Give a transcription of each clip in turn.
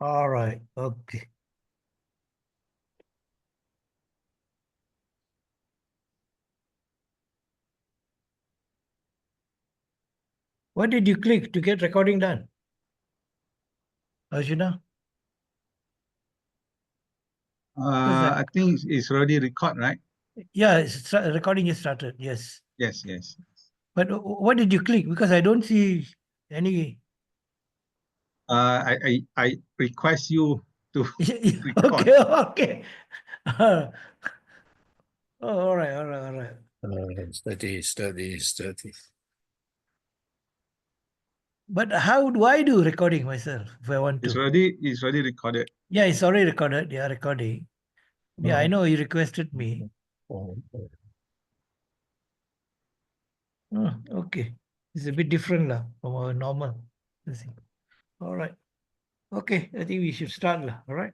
All right. Okay. What did you click to get recording done, Arjuna? I think it's already record, right? Yeah, recording is started. Yes. Yes, yes. But what did you click? Because I don't see any. I request you to record. Okay. Okay. Oh, all right. All right. All right. Study. But how do I do recording myself if I want It's to? already recorded. Yeah, it's already recorded. Yeah, recording. Yeah, I know you requested me. Okay. It's a bit different lah from our normal. All right. Okay, I think we should start lah. All right.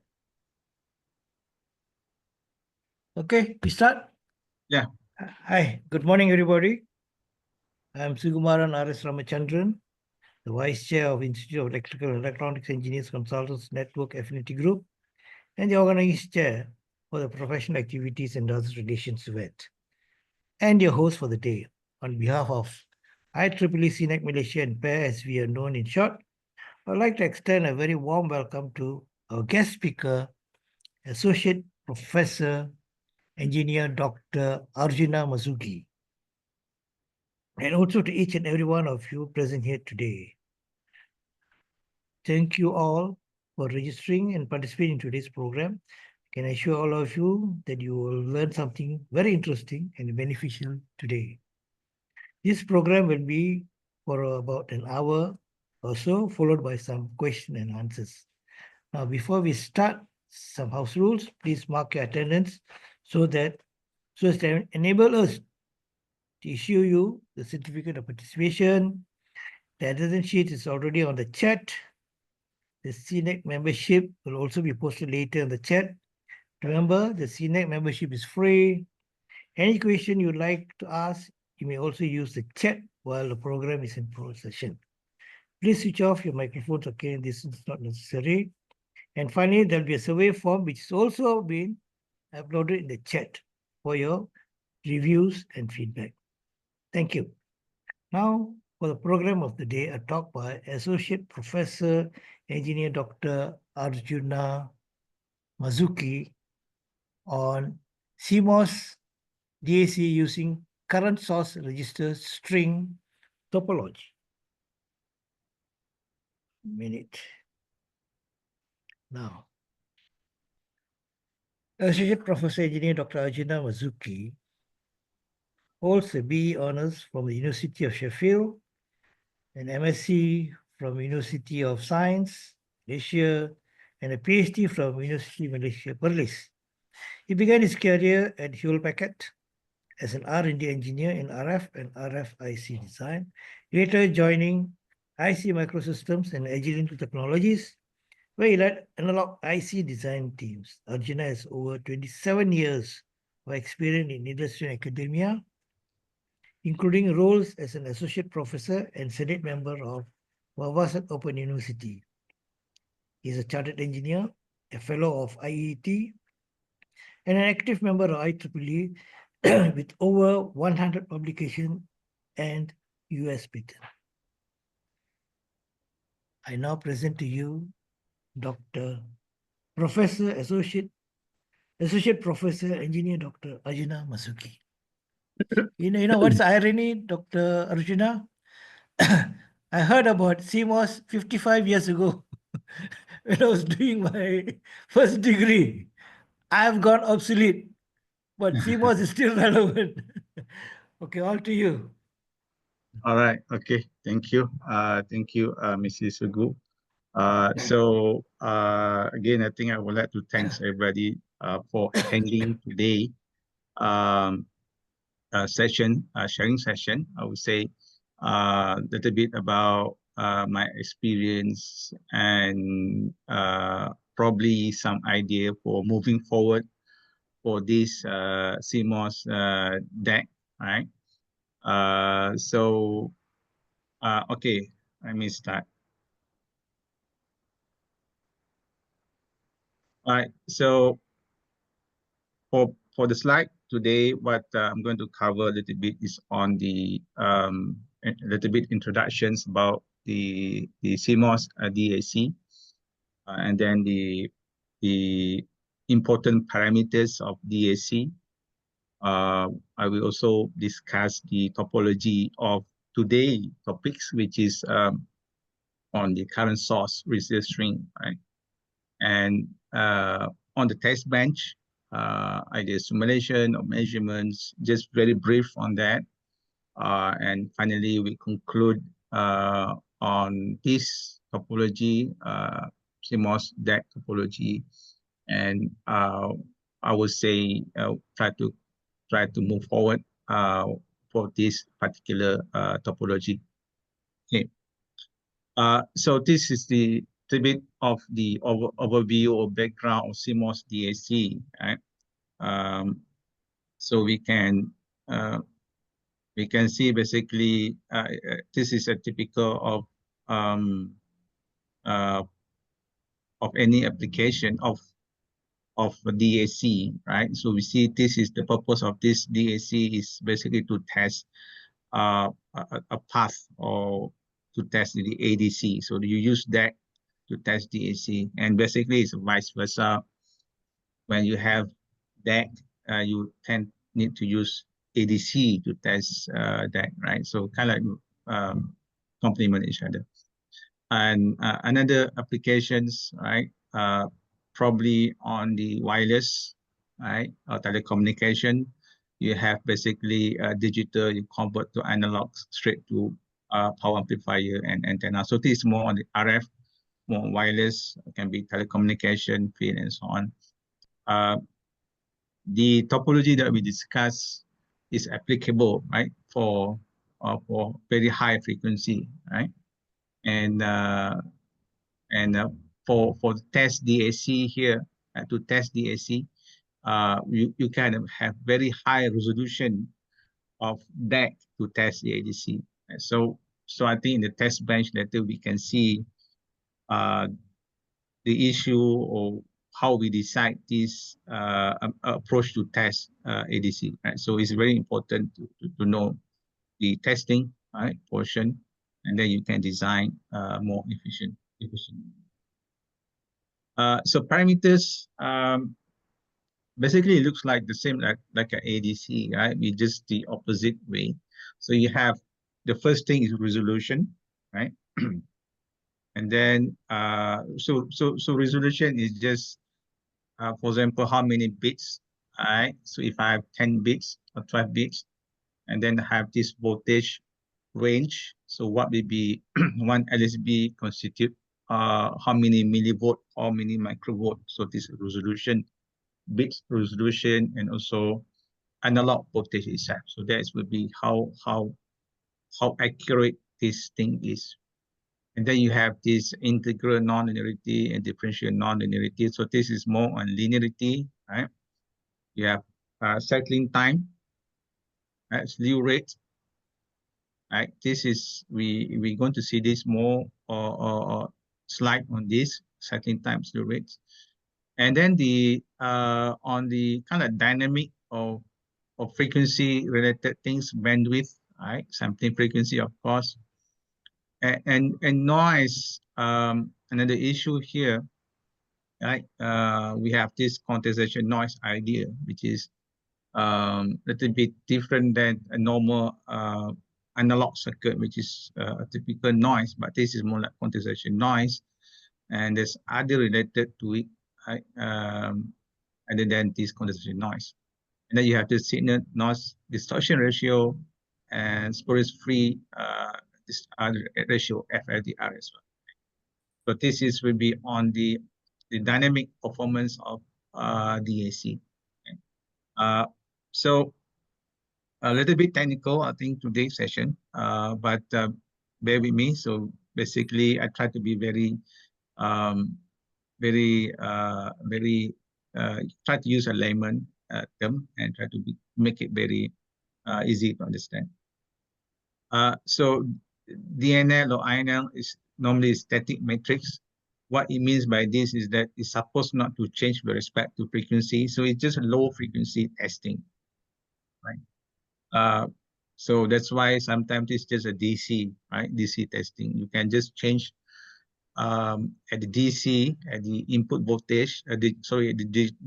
Okay, we start. Yeah. Hi, good morning, everybody. I'm Sugumaran R.S. Ramachandran, the Vice Chair of Institute of Electrical and Electronics Engineers Consultants Network Affinity Group, and the Organizing Chair for the Professional Activities and Others Relations event, and your host for the day. On behalf of IEEE CNEC Malaysia and PAIR, as we are known in short, I'd like to extend a very warm welcome to our guest speaker, Associate Professor, Engineer Dr. Arjuna Marzuki, and also to each and every one of you present here today. Thank you all for registering and participating in today's program. I can assure all of you that you will learn something very interesting and beneficial today. This program will be for about an hour or so, followed by some question and answers. Now, before we start, some house rules. Please mark your attendance so as to enable us to issue you the certificate of participation. The attendance sheet is already on the chat. The CNEC membership will also be posted later in the chat. Remember, the CNEC membership is free. Any question you'd like to ask, you may also use the chat while the program is in procession. Please switch off your microphones, okay? This is not necessary. And finally, there'll be a survey form which is also been uploaded in the chat for your reviews and feedback. Thank you. Now, for the program of the day, a talk by Associate Professor, Engineer Dr. Arjuna Marzuki on CMOS DAC using current source register string topology. Minute. Now, Associate Professor Engineer Dr. Arjuna Marzuki holds a BE honors from the University of Sheffield, an MSc from University of Science, Malaysia, and a PhD from University of Malaysia, Perlis. He began his career at Hewlett Packard as an R&D engineer in RF and RFIC design, later joining IC Microsystems and Agilent Technologies, where he led analog IC design teams. Arjuna has over 27 years of experience in industry and academia, including roles as an associate professor and senate member of Wawasan Open University. He is a chartered engineer, a fellow of IET, and an active member of IEEE with over 100 publications and US patents. I now present to you Dr. Professor, Associate Professor, Engineer Dr. Arjuna Marzuki. You know what's the irony, Dr. Arjuna? I heard about CMOS 55 years ago when I was doing my first degree. I've gone obsolete, but CMOS is still relevant. Okay, all to you. All right. Okay. Thank you. Thank you, Mrs. Sugu. Again, I think I would like to thank everybody for attending today sharing session. I would say a little bit about my experience and probably some idea for moving forward for this CMOS DAC, right? Okay, let me start. All right. So for the slide today, what I'm going to cover a little bit is on the a little bit introductions about the CMOS DAC, and then the important parameters of DAC. I will also discuss the topology of today topics, which is on the current source resistor, right? And on the test bench, I did simulation of measurements, just very brief on that. And finally, we conclude on this topology, CMOS DAC topology. And I would say try to move forward for this particular topology. Okay. So this is the bit of the overview or background of CMOS DAC. Right? So we can see basically this is a typical of any application of DAC, right? So we see this is the purpose of this DAC is basically to test a path or to test the ADC. So you use that to test DAC, and basically it's vice versa. When you have DAC, you need to use ADC to test DAC, right? So kind of like complement each other. And another applications, right? Probably on the wireless, right? Or telecommunication, you have basically digital, you convert to analog straight to power amplifier and antenna. So this is more on the RF, more wireless, can be telecommunication, field, and so on. The topology that we discuss is applicable, right, for very high frequency, right? And for test DAC here, to test DAC, you kind of have very high resolution of DAC to test the ADC. So I think in the test bench later we can see the issue or how we decide this approach to test ADC. Right? So it's very important to know the testing, right, portion, and then you can design more efficient. So parameters, basically it looks like the same like an ADC, right? We just the opposite way. So you have the first thing is resolution, right? And then so resolution is just for example how many bits, right? So if I have 10 bits or 12 bits, and then have this voltage range. So what will be one LSB constitute how many millivolt or many microvolt. So this resolution, bits resolution, and also analog voltage itself. So that will be how accurate this thing is. And then you have this integral nonlinearity and differential nonlinearity. So this is more on linearity, right? You have cycling time, right? Slew rate, right? This is we're going to see this more or slide on this cycling time, slew rates. And then the on the kind of dynamic of frequency related things, bandwidth, right? Sampling frequency, of course, and noise. Another issue here, right? We have this quantization noise idea, which is a little bit different than a normal analog circuit, which is a typical noise, but this is more like quantization noise, and there's other related to it, right? Other than this quantization noise. And then you have the signal noise distortion ratio and spurious-free ratio, FLDR as well. So this is will be on the dynamic performance of DAC. Okay. So a little bit technical, I think, today's session, but bear with me. So basically, I try to be very try to use a layman term and try to make it very easy to understand. So DNL or INL is normally static matrix, what it means by this is that it's supposed not to change with respect to frequency. So it's just a low frequency testing, right? So that's why sometimes it's just a DC, right? DC testing. You can just change at the DC, at the input voltage, the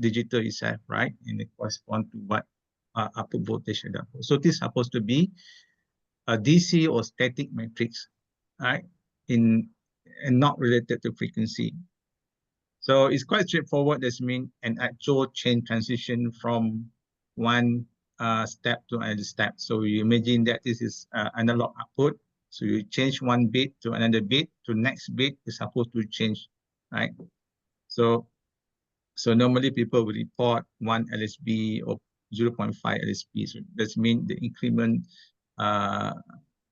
digital itself, right? And it corresponds to what output voltage is. So this is supposed to be a DC or static matrix, right? And not related to frequency. So it's quite straightforward. This means an actual chain transition from one step to another step. So you imagine that this is analog output. So you change one bit to another bit to next bit is supposed to change, right? So normally people will report 1 LSB or 0.5 LSB. So that means the increment,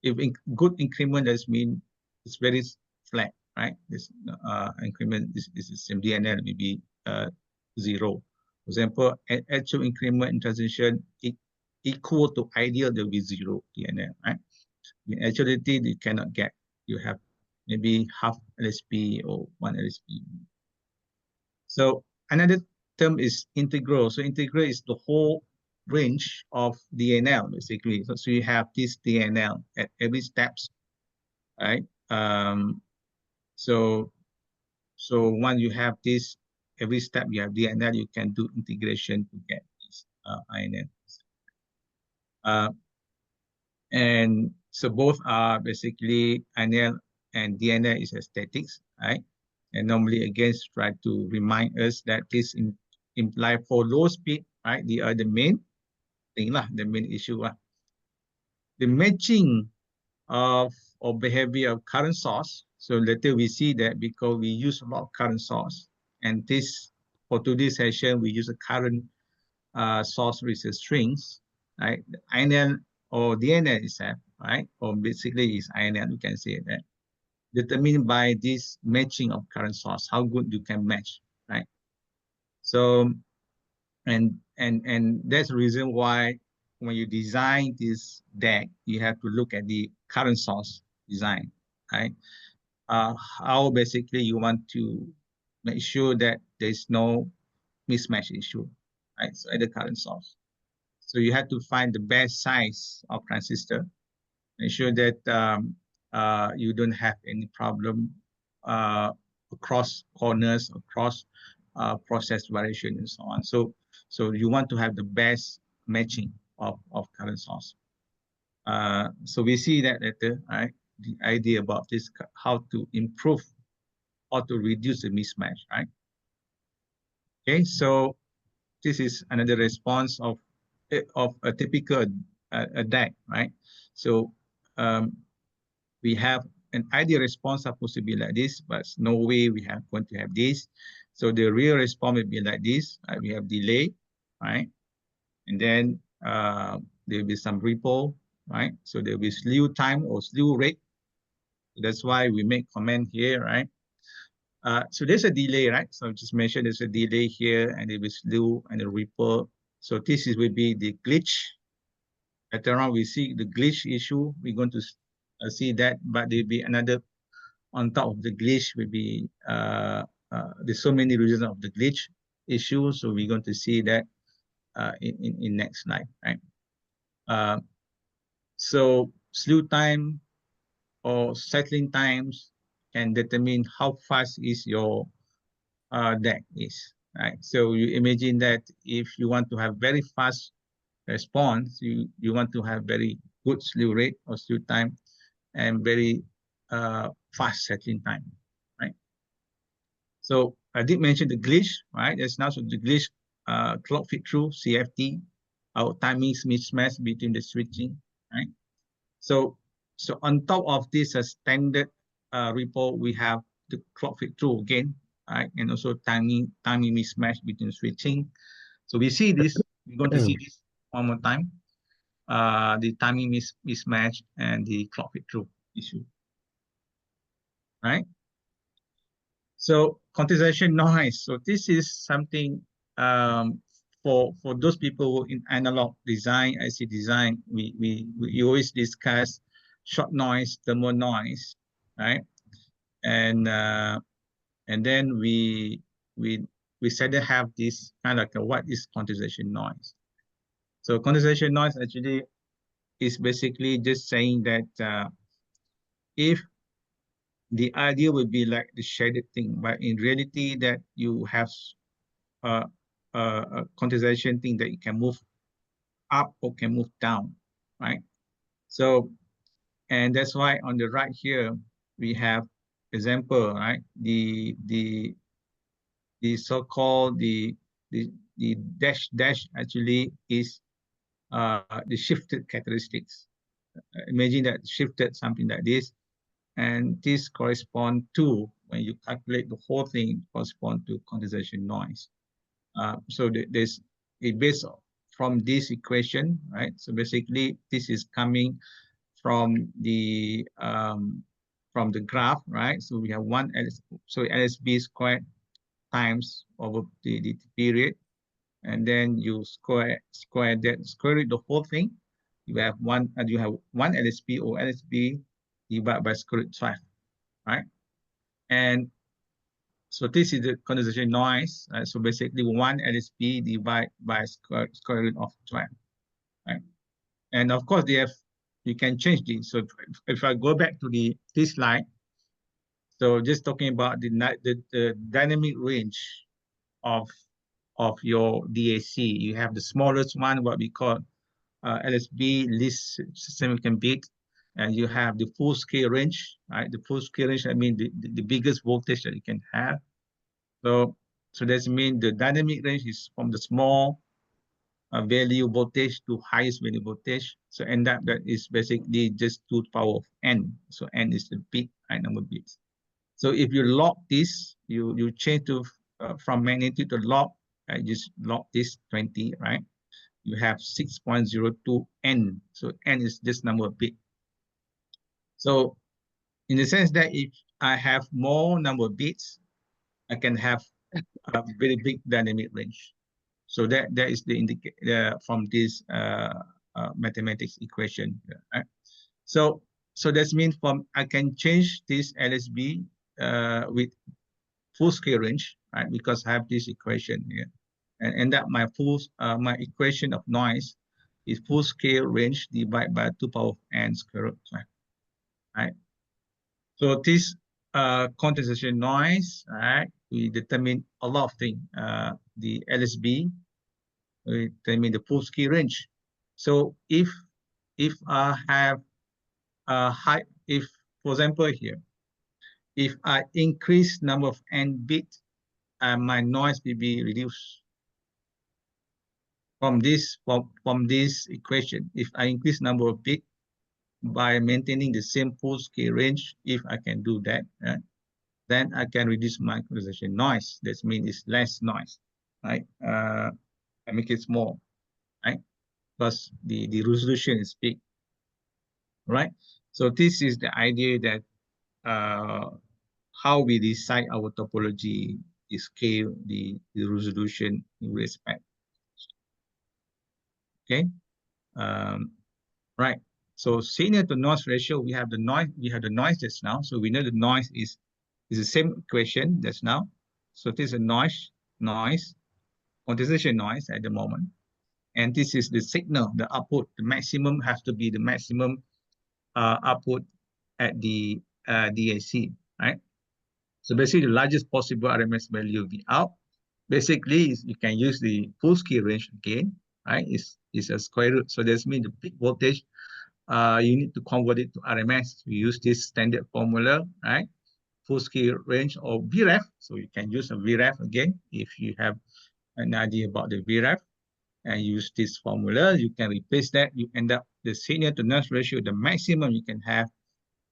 if good increment, that means it's very flat, right? This increment is the same DNL, maybe 0. For example, actual increment in transition equal to ideal, there will be 0 DNL, right? In actuality, you cannot get. You have maybe half LSP or 1 LSP. So another term is integral. So integral is the whole range of DNL, basically. So you have this DNL at every steps, right? So once you have this, every step you have DNL, you can do integration to get this INL. And so both are basically INL and DNL is aesthetics, right? And normally again try to remind us that this imply for low speed, right? The main thing lah, the main issue lah. The matching of behavior of current source. So later we see that because we use a lot of current source, and this for today's session we use a current source resistor strings, right? The INL or DNL itself, right? Or basically is INL, you can say that. Determined by this matching of current source, how good you can match, right? So, and that's the reason why when you design this DAC, you have to look at the current source design, right? How basically you want to make sure that there's no mismatch issue, right? So at the current source. So you have to find the best size of transistor, make sure that you don't have any problem across corners, across process variation and so on. So you want to have the best matching of current source. So we see that later, right? The idea about this, how to improve or to reduce the mismatch, right? Okay, so this is another response of a typical a DAC, right? So we have an ideal response supposed to be like this, but no way we have going to have this. So the real response will be like this. Right? We have delay, right? And then there will be some ripple, right? So there will be slew time or slew rate. That's why we make comment here, right? So there's a delay, right? So I just mentioned there's a delay here, and there will be slew and a ripple. So this is will be the glitch. Later on, we see the glitch issue. We're going to see that, but there'll be another on top of the glitch will be there's so many reasons of the glitch issue. So we're going to see that in next slide, right? So slew time or settling times can determine how fast is your DAC is, right? So you imagine that if you want to have very fast response, you want to have very good slew rate or slew time and very fast settling time, right? So I did mention the glitch, right? There's now the glitch clock fit through CFT, our timings mismatch between the switching, right? So on top of this standard report, we have the clock fit through again, right? And also timing mismatch between switching. So we see this, we're going to see this one more time. The timing mismatch and the clock fit through issue, right? So quantization noise. So this is something for those people in analog design, IC design, we always discuss short noise, thermal noise, right? And And then we said to have this kind of like what is quantization noise. So quantization noise actually is basically just saying that if the idea would be like the shaded thing, but in reality that you have a quantization thing that you can move up or can move down, right? So, and that's why on the right here, we have example, right? The so-called the dash actually is the shifted characteristics. Imagine that shifted something like this, and this correspond to, when you calculate the whole thing, correspond to quantization noise. So there's it based from this equation, right? So basically, this is coming from the graph, right? So we have LSB squared times over the period, and then you square the whole thing. You have one LSB or LSB divided by square root 12, right? And so this is the condensation noise. So basically, one LSB divided by square root of 12, right? And of course, you can change this. So if I go back to this slide, so just talking about the dynamic range of your DAC, you have the smallest one, what we call LSB, least significant bit, and you have the full scale range, right? The full scale range, I mean the biggest voltage that you can have. So that means the dynamic range is from the small value voltage to highest value voltage. So end up that is basically just 2 to the power of n. So n is the bit, right, number of bits. So if you log this, you change to from magnitude to log, right? Just log this 20, right? You have 6.02 n. So n is this number of bit. So in the sense that if I have more number of bits, I can have a very big dynamic range. So that is the indicator from this mathematics equation, right? So that means I can change this LSB with full scale range, right? Because I have this equation here, and that my equation of noise is full scale range divided by 2 to the power of n square root, right? So this quantization noise, right? We determine a lot of things. The LSB, we determine the full scale range. So if I have a high, if for example here, if I increase number of n bits, my noise will be reduced. From this equation, if I increase number of bits by maintaining the same full scale range, if I can do that, then I can reduce my quantization noise. That means it's less noise, right? I make it small, right? Because the resolution is big, right? So this is the idea that how we decide our topology, the scale, the resolution in respect. Okay, right. So senior to noise ratio, we have the noise just now. So we know the noise is the same equation just now. So this is a noise, quantization noise at the moment. And this is the signal, the output. The maximum has to be the maximum output at the DAC, right? So basically, the largest possible RMS value will be out. Basically, you can use the full scale range again, right? It's a square root. So that means the peak voltage, you need to convert it to RMS. We use this standard formula, right? Full scale range or VREF. So you can use a VREF again if you have an idea about the VREF, and use this formula. You can replace that. You end up the senior to noise ratio. The maximum you can have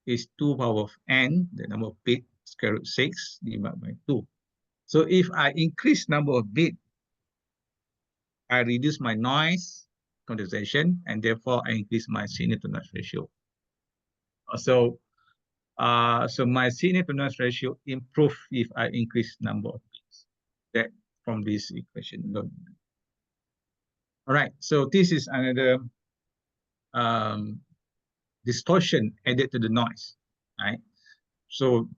is 2 power of n, the number of bit, square root 6 divided by 2. So if I increase number of bit, I reduce my noise quantization, and therefore I increase my senior to noise ratio. So my senior to noise ratio improve if I increase number of bits. That from this equation. All right, so this is another distortion added to the noise, right? So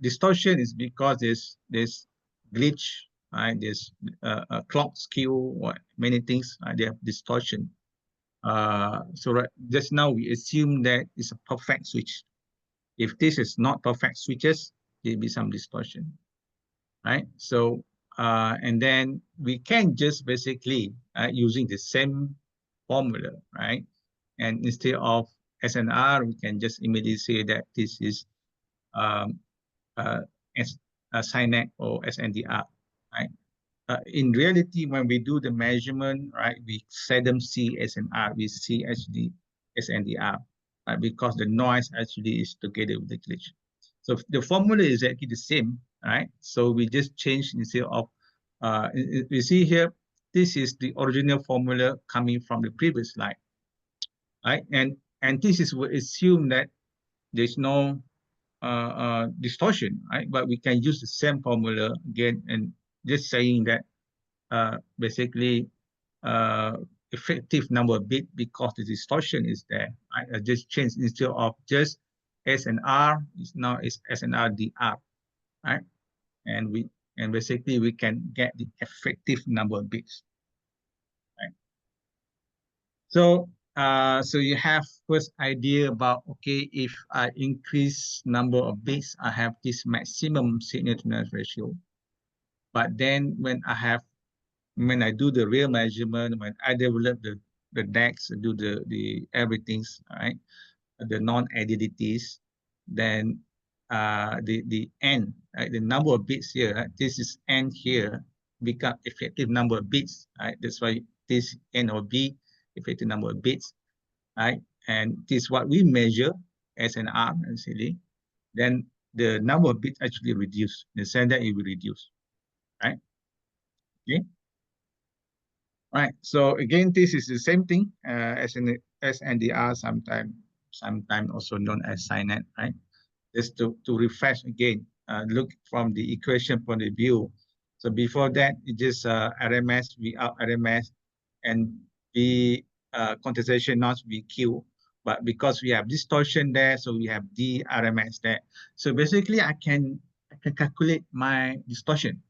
distortion is because there's glitch, right? There's a clock skew, or many things, they have distortion. Just now we assume that it's a perfect switch. If this is not perfect switches, there'll be some distortion, right? So and then we can just basically using the same formula, right? And instead of SNR, we can just immediately say that this is SINET or SNDR, right? In reality, when we do the measurement, right, we seldom see SNR, we see actually SNDR, right, because the noise actually is together with the glitch. So the formula is actually the same, right? So we just change instead of, you see here, this is the original formula coming from the previous slide, right? And this is we assume that there's no distortion, right? But we can use the same formula again and just saying that basically effective number of bit because the distortion is there. Right? I just change instead of just S and R, is now is S and R DR, right? And basically we can get the effective number of bits. Right? So so you have first idea about, okay, if I increase number of bits, I have this maximum signal to noise ratio. But then when I do the real measurement, when I develop the DACs, do the everything's, right, the non-additivities, then the N, right, the number of bits here, right, this is N here, become effective number of bits, right? That's why this N or B, effective number of bits, right? And this is what we measure as an R, actually. Then the number of bits actually reduce. In the sense that it will reduce, right? Okay. Right. So again, this is the same thing as in the SNDR, sometimes also known as SINET, right? Just to refresh again, look from the equation point of view. So before that, it just RMS, V out RMS, and V quantization not VQ. But because we have distortion there, so we have D RMS there. So basically, I can calculate my distortion,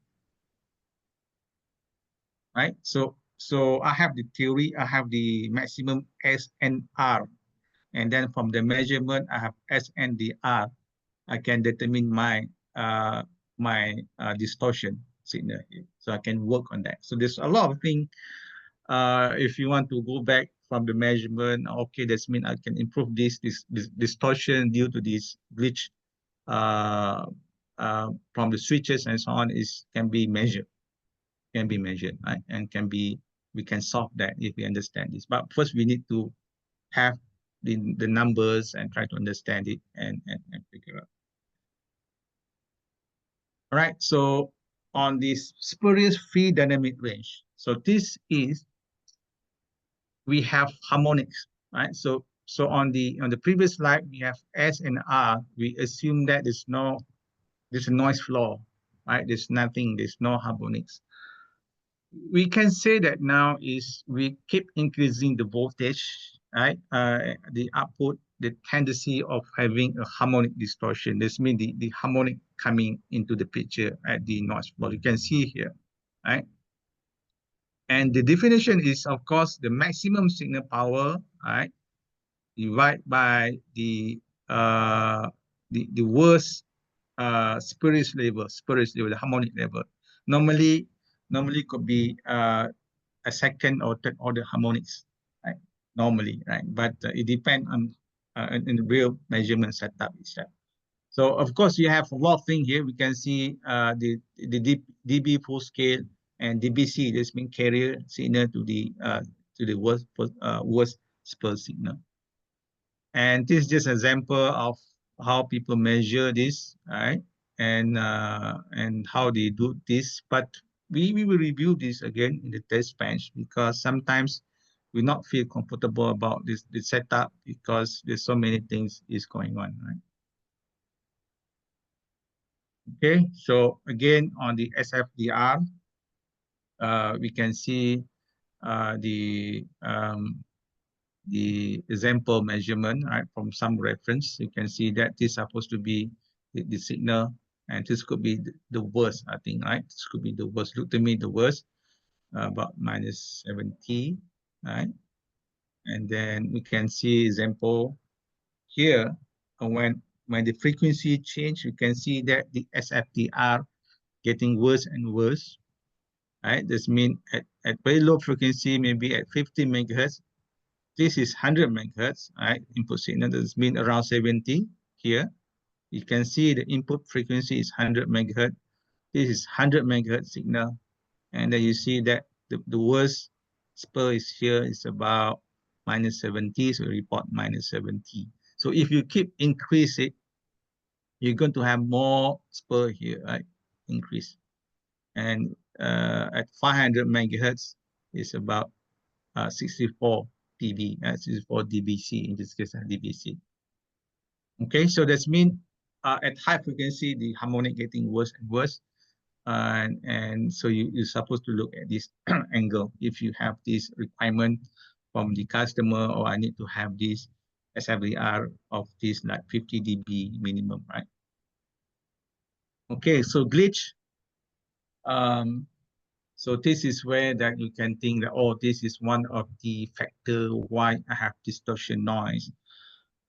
right? So I have the theory, I have the maximum S and R, and then from the measurement, I have S and the R. I can determine my distortion signal here. So I can work on that. So there's a lot of things. If you want to go back from the measurement, okay, that means I can improve this distortion due to this glitch from the switches and so on can be measured, right? And we can solve that if we understand this. But first we need to have the numbers and try to understand it and figure out. All right, so on this spurious free dynamic range, so this is, we have harmonics, right? So on the previous slide, we have S and R. We assume that there's a noise floor, right? There's nothing, there's no harmonics. We can say that now is we keep increasing the voltage, right? The output, the tendency of having a harmonic distortion. This means the harmonic coming into the picture at the noise floor. You can see here, right? And the definition is, of course, the maximum signal power, right, divided by the worst spurious level, the harmonic level. Normally could be a second or third order harmonics, right? Normally, right? But it depends on in the real measurement setup itself. So of course you have a lot of things here. We can see the dB full scale and dBc. This means carrier signal to the worst spur signal. And this is just an example of how people measure this, right? And how they do this. But we will review this again in the test bench because sometimes we not feel comfortable about this setup because there's so many things is going on, right? Okay, so again on the SFDR, we can see the example measurement, right, from some reference. You can see that this is supposed to be the signal, and this could be the worst, I think, right? This could be the worst. Look to me, the worst, about minus 70, right? And then we can see example here, when the frequency change, you can see that the SFTR getting worse and worse, right? This means at very low frequency, maybe at 50 megahertz, this is 100 megahertz, right? Input signal, this means around 70 here. You can see the input frequency is 100 megahertz. This is 100 megahertz signal. And then you see that the worst spur is here is about minus 70, so report minus 70. So if you keep increase it, you're going to have more spur here, right? Increase. And at 500 megahertz is about 64 dB, 64 dBc, in this case, dBc. Okay, so that's mean at high frequency, the harmonic getting worse and worse. And so you're supposed to look at this angle if you have this requirement from the customer, or I need to have this SFDR of this like 50 dB minimum, right? Okay, so glitch. So this is where that you can think that, oh, this is one of the factor why I have distortion noise,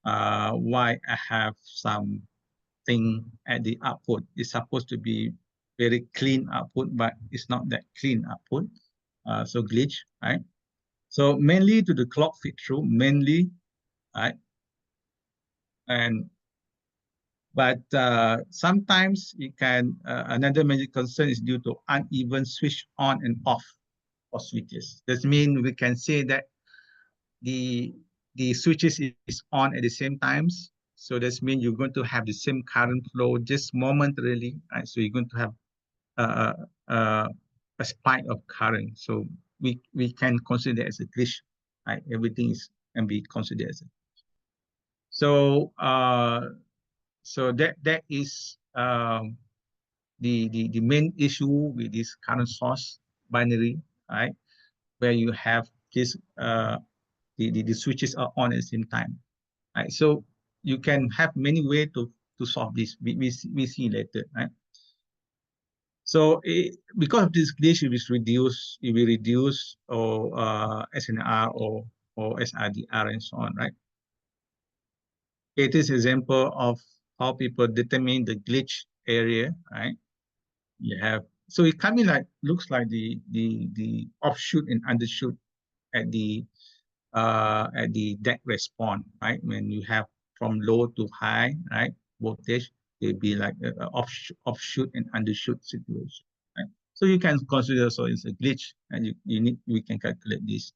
why I have some thing at the output. It's supposed to be very clean output, but it's not that clean output. So glitch, right? So mainly to the clock feed through, mainly, right? But sometimes it can, another major concern is due to uneven switch on and off of switches. That means we can say that the switches is on at the same times. So that means you're going to have the same current flow just momentarily, right? So you're going to have a spike of current. So we can consider it as a glitch, right? Everything can be considered as a glitch. So so that is the main issue with this current source binary, right? Where you have this the switches are on at the same time, right? So you can have many ways to solve this. We see later, right? So because of this glitch, it will reduce or SNR or SRDR and so on, right? It is example of how people determine the glitch area, right? You have, so it kind of like looks like the offshoot and undershoot at the DAC response, right? When you have from low to high, right, voltage, it'll be like an offshoot and undershoot situation, right? So you can consider, so it's a glitch, and we can calculate this.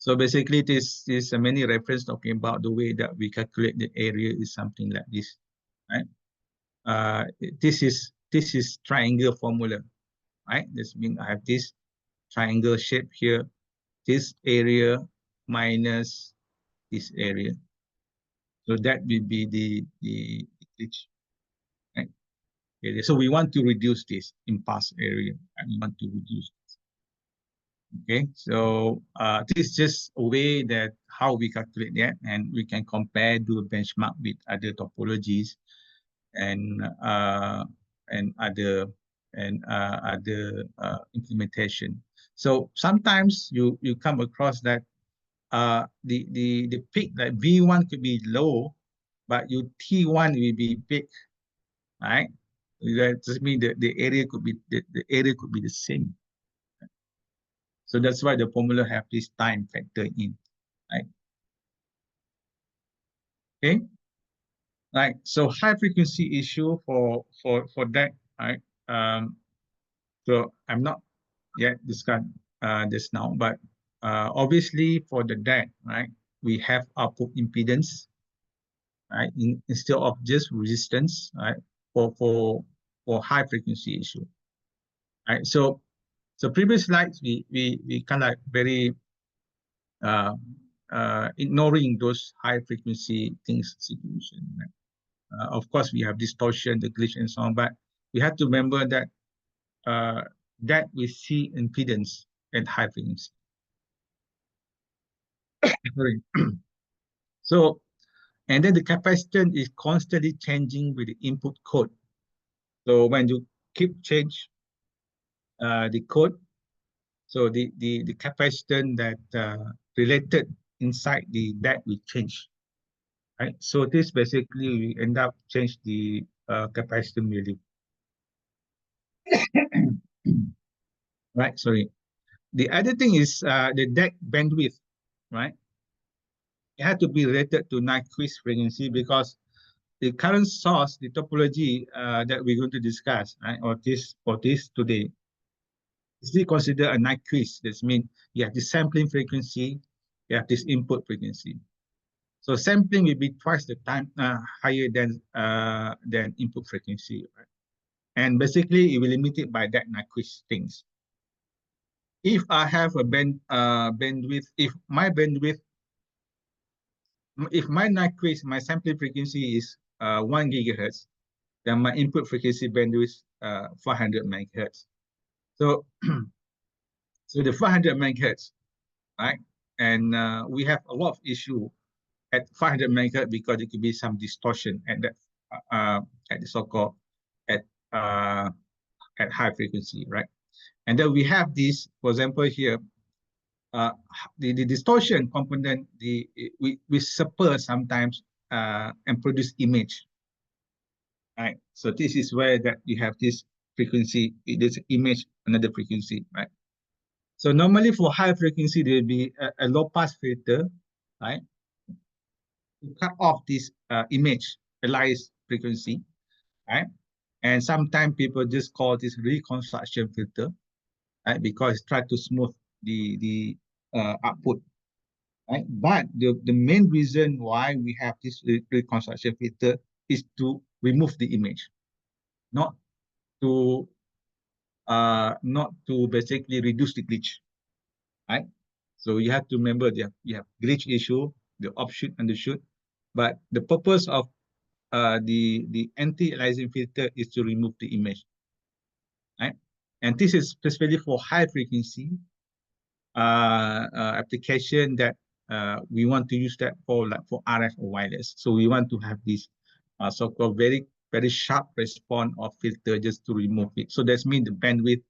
So basically, this is many reference talking about the way that we calculate the area is something like this, right? This is triangle formula, right? This means I have this triangle shape here, this area minus this area. So that will be the glitch, right? Okay, so we want to reduce this impasse area, and we want to reduce this. Okay, so this is just a way that how we calculate that, and we can compare, do a benchmark with other topologies and other implementation. So sometimes you come across that the peak, like V1 could be low, but your T1 will be big, right? That just mean the area could be the area could be the same. So that's why the formula have this time factor in, right? Okay, right. So high frequency issue for that, right? So I'm not yet discussed this now, but obviously for the DAC, right, we have output impedance, right, instead of just resistance, right, for high frequency issue, right? So previous slides we kind of very ignoring those high frequency things situation, right? Of course, we have distortion, the glitch, and so on, but we have to remember that that we see impedance at high frequency. Sorry. So And then the capacitance is constantly changing with the input code. So when you keep change the code, so the capacitance that related inside the DAC will change, right? So this basically we end up change the capacitance value. Right, sorry. The other thing is the DAC bandwidth, right? It had to be related to Nyquist frequency because the current source, the topology that we're going to discuss, right, or for this today, is still considered a Nyquist. That means you have the sampling frequency, you have this input frequency. So sampling will be twice the time higher than input frequency, right? And basically, it will limit it by that Nyquist things. If I have a bandwidth, if my Nyquist, my sampling frequency is 1 gigahertz, then my input frequency bandwidth 400 megahertz. So, so the 400 megahertz, right? And we have a lot of issue at 500 megahertz because there could be some distortion at that at the so-called at high frequency, right? And then we have this, for example, here, the distortion component, we suppress sometimes and produce image, right? So this is where that you have this frequency, this image, another frequency, right? So normally for high frequency, there will be a low pass filter, right? To cut off this image, aliased frequency, right? And sometimes people just call this reconstruction filter, right? Because try to smooth the output, right? But the main reason why we have this reconstruction filter is to remove the image, not to basically reduce the glitch, right? So you have to remember that you have glitch issue, the offshoot and the shoot, but the purpose of the anti-aliasing filter is to remove the image, right? And this is specifically for high frequency application that we want to use that for RF or wireless. So we want to have this so-called very sharp response of filter just to remove it. So that means the bandwidth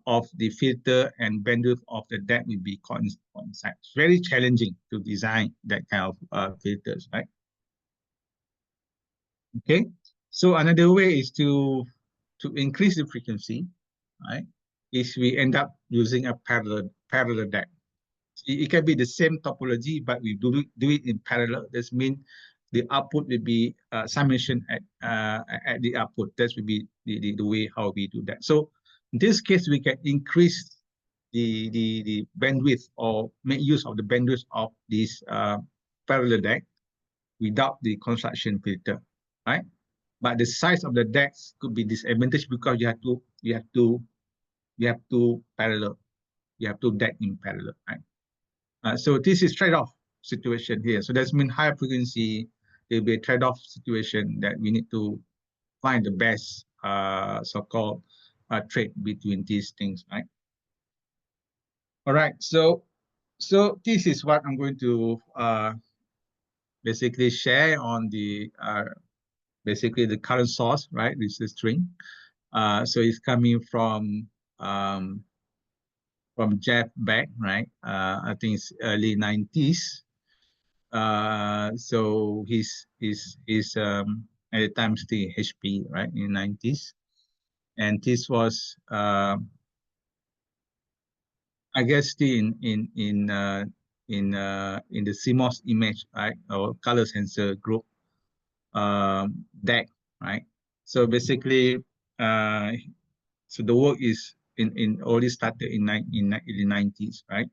of the filter and bandwidth of the DAC will be coincide. It's very challenging to design that kind of filters, right? Okay, so another way is to increase the frequency, right? Is we end up using a parallel DAC. It can be the same topology, but we do it in parallel. That means the output will be summation at the output. That will be the way how we do that. So in this case, we can increase the bandwidth or make use of the bandwidth of this parallel DAC without the construction filter, right? But the size of the DACs could be disadvantaged because you have to parallel, you have to DAC in parallel, right? So this is trade-off situation here. So that means higher frequency, there will be a trade-off situation that we need to find the best so-called trade between these things, right? All right, so this is what I'm going to basically share on the basically the current source, right? This is string. So it's coming from Jeff Beck, right? I think it's early 90s. So he's at the time still HP, right, in the 90s. And this was I guess still in the CMOS image, right, or color sensor group DAC, right? So basically so the work is already started in the 90s, right?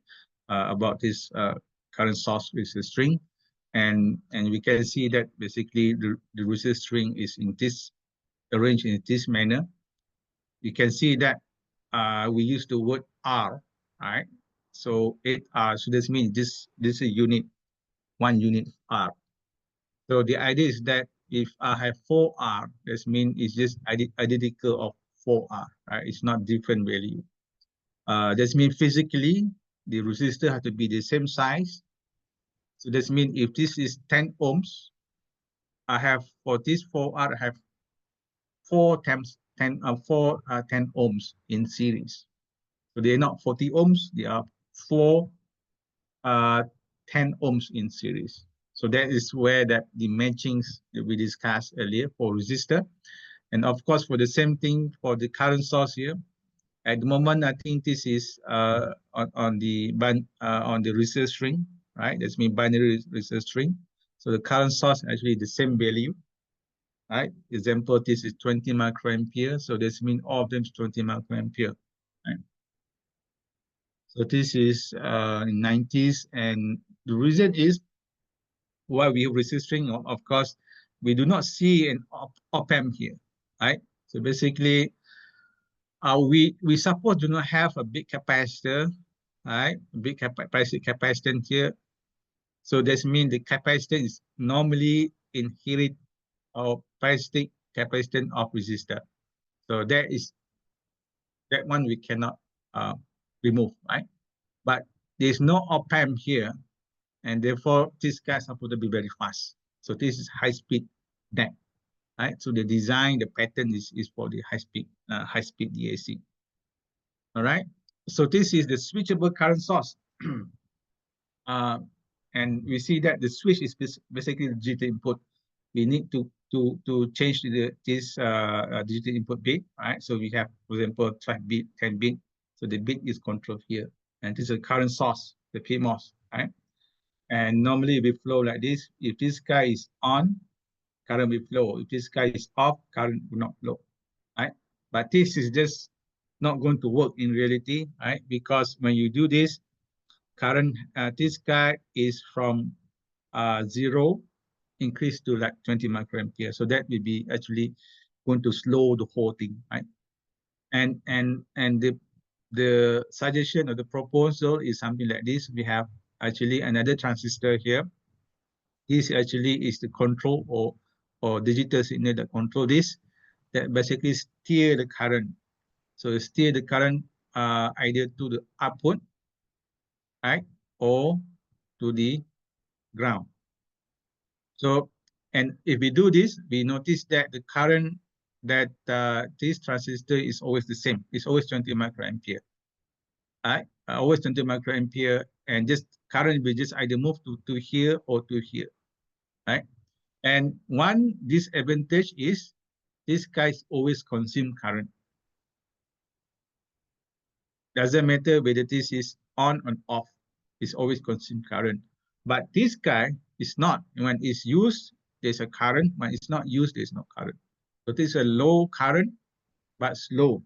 About this current source resistor string, and we can see that basically the resistor string is in this arranged in this manner. You can see that we use the word R, right? So 8R. So this means this is a unit, 1 unit R. So the idea is that if I have 4R, this means it's just identical of 4R, right? It's not different value. This means physically the resistor has to be the same size, So this means if this is 10 ohms, I have for this 4R, I have 4 times 10, 10 ohms in series. So they are not 40 ohms, they are 4 10 ohms in series. So that is where that the matchings that we discussed earlier for resistor. And of course, for the same thing for the current source here, at the moment, I think this is on the resistor string, right? That's mean binary resistor string. So the current source actually the same value, right? Example, this is 20 microampere. So this means all of them is 20 microampere, right? So this is in 90s, and the reason is why we have resistor string. Of course, we do not see an op amp here, right? So basically, we suppose do not have a big capacitor, right? Big capacitance here. So that means the capacitance is normally inherit or parasitic capacitance of resistor. So that one we cannot remove, right? But there's no op amp here, and therefore this guy is supposed to be very fast. So this is high speed DAC, right? So the design, the pattern is for the high speed DAC. All right. So this is the switchable current source. And we see that the switch is basically the digital input. We need to change this digital input bit, right? So we have, for example, 12 bit, 10 bit. So the bit is controlled here. And this is a current source, the CMOS, right? And normally we flow like this. If this guy is on, current will flow. If this guy is off, current will not flow, right? But this is just not going to work in reality, right? Because when you do this, current, this guy is from 0 increase to like 20 microampere. So that will be actually going to slow the whole thing, right? And the suggestion or the proposal is something like this. We have actually another transistor here. This actually is the control or digital signal that control this, that basically steer the current. So steer the current either to the output, right, or to the ground. So, and if we do this, we notice that the current that this transistor is always the same. It's always 20 microampere, right? Always 20 microampere, and just current will just either move to here or to here, right? And one disadvantage is this guys always consume current. Doesn't matter whether this is on or off, it's always consume current. But this guy is not. When it's used, there's a current. When it's not used, there's no current. So this is a low current, but slow.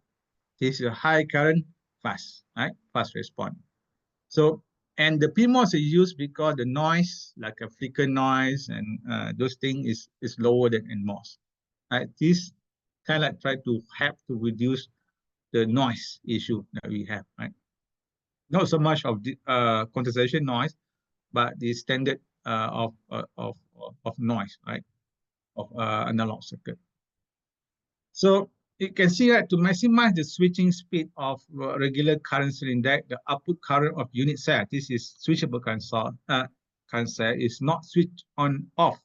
This is a high current, fast, right? Fast response. So, and the PMOS is used because the noise, like a flicker noise and those things is lower than NMOS. Right? This kind of try to help to reduce the noise issue that we have, right? Not so much of the quantization noise, but the standard of noise, right? Of analog circuit. So you can see that to maximize the switching speed of regular current cylinder, the output current of unit cell, this is switchable current cell, is not switched on off.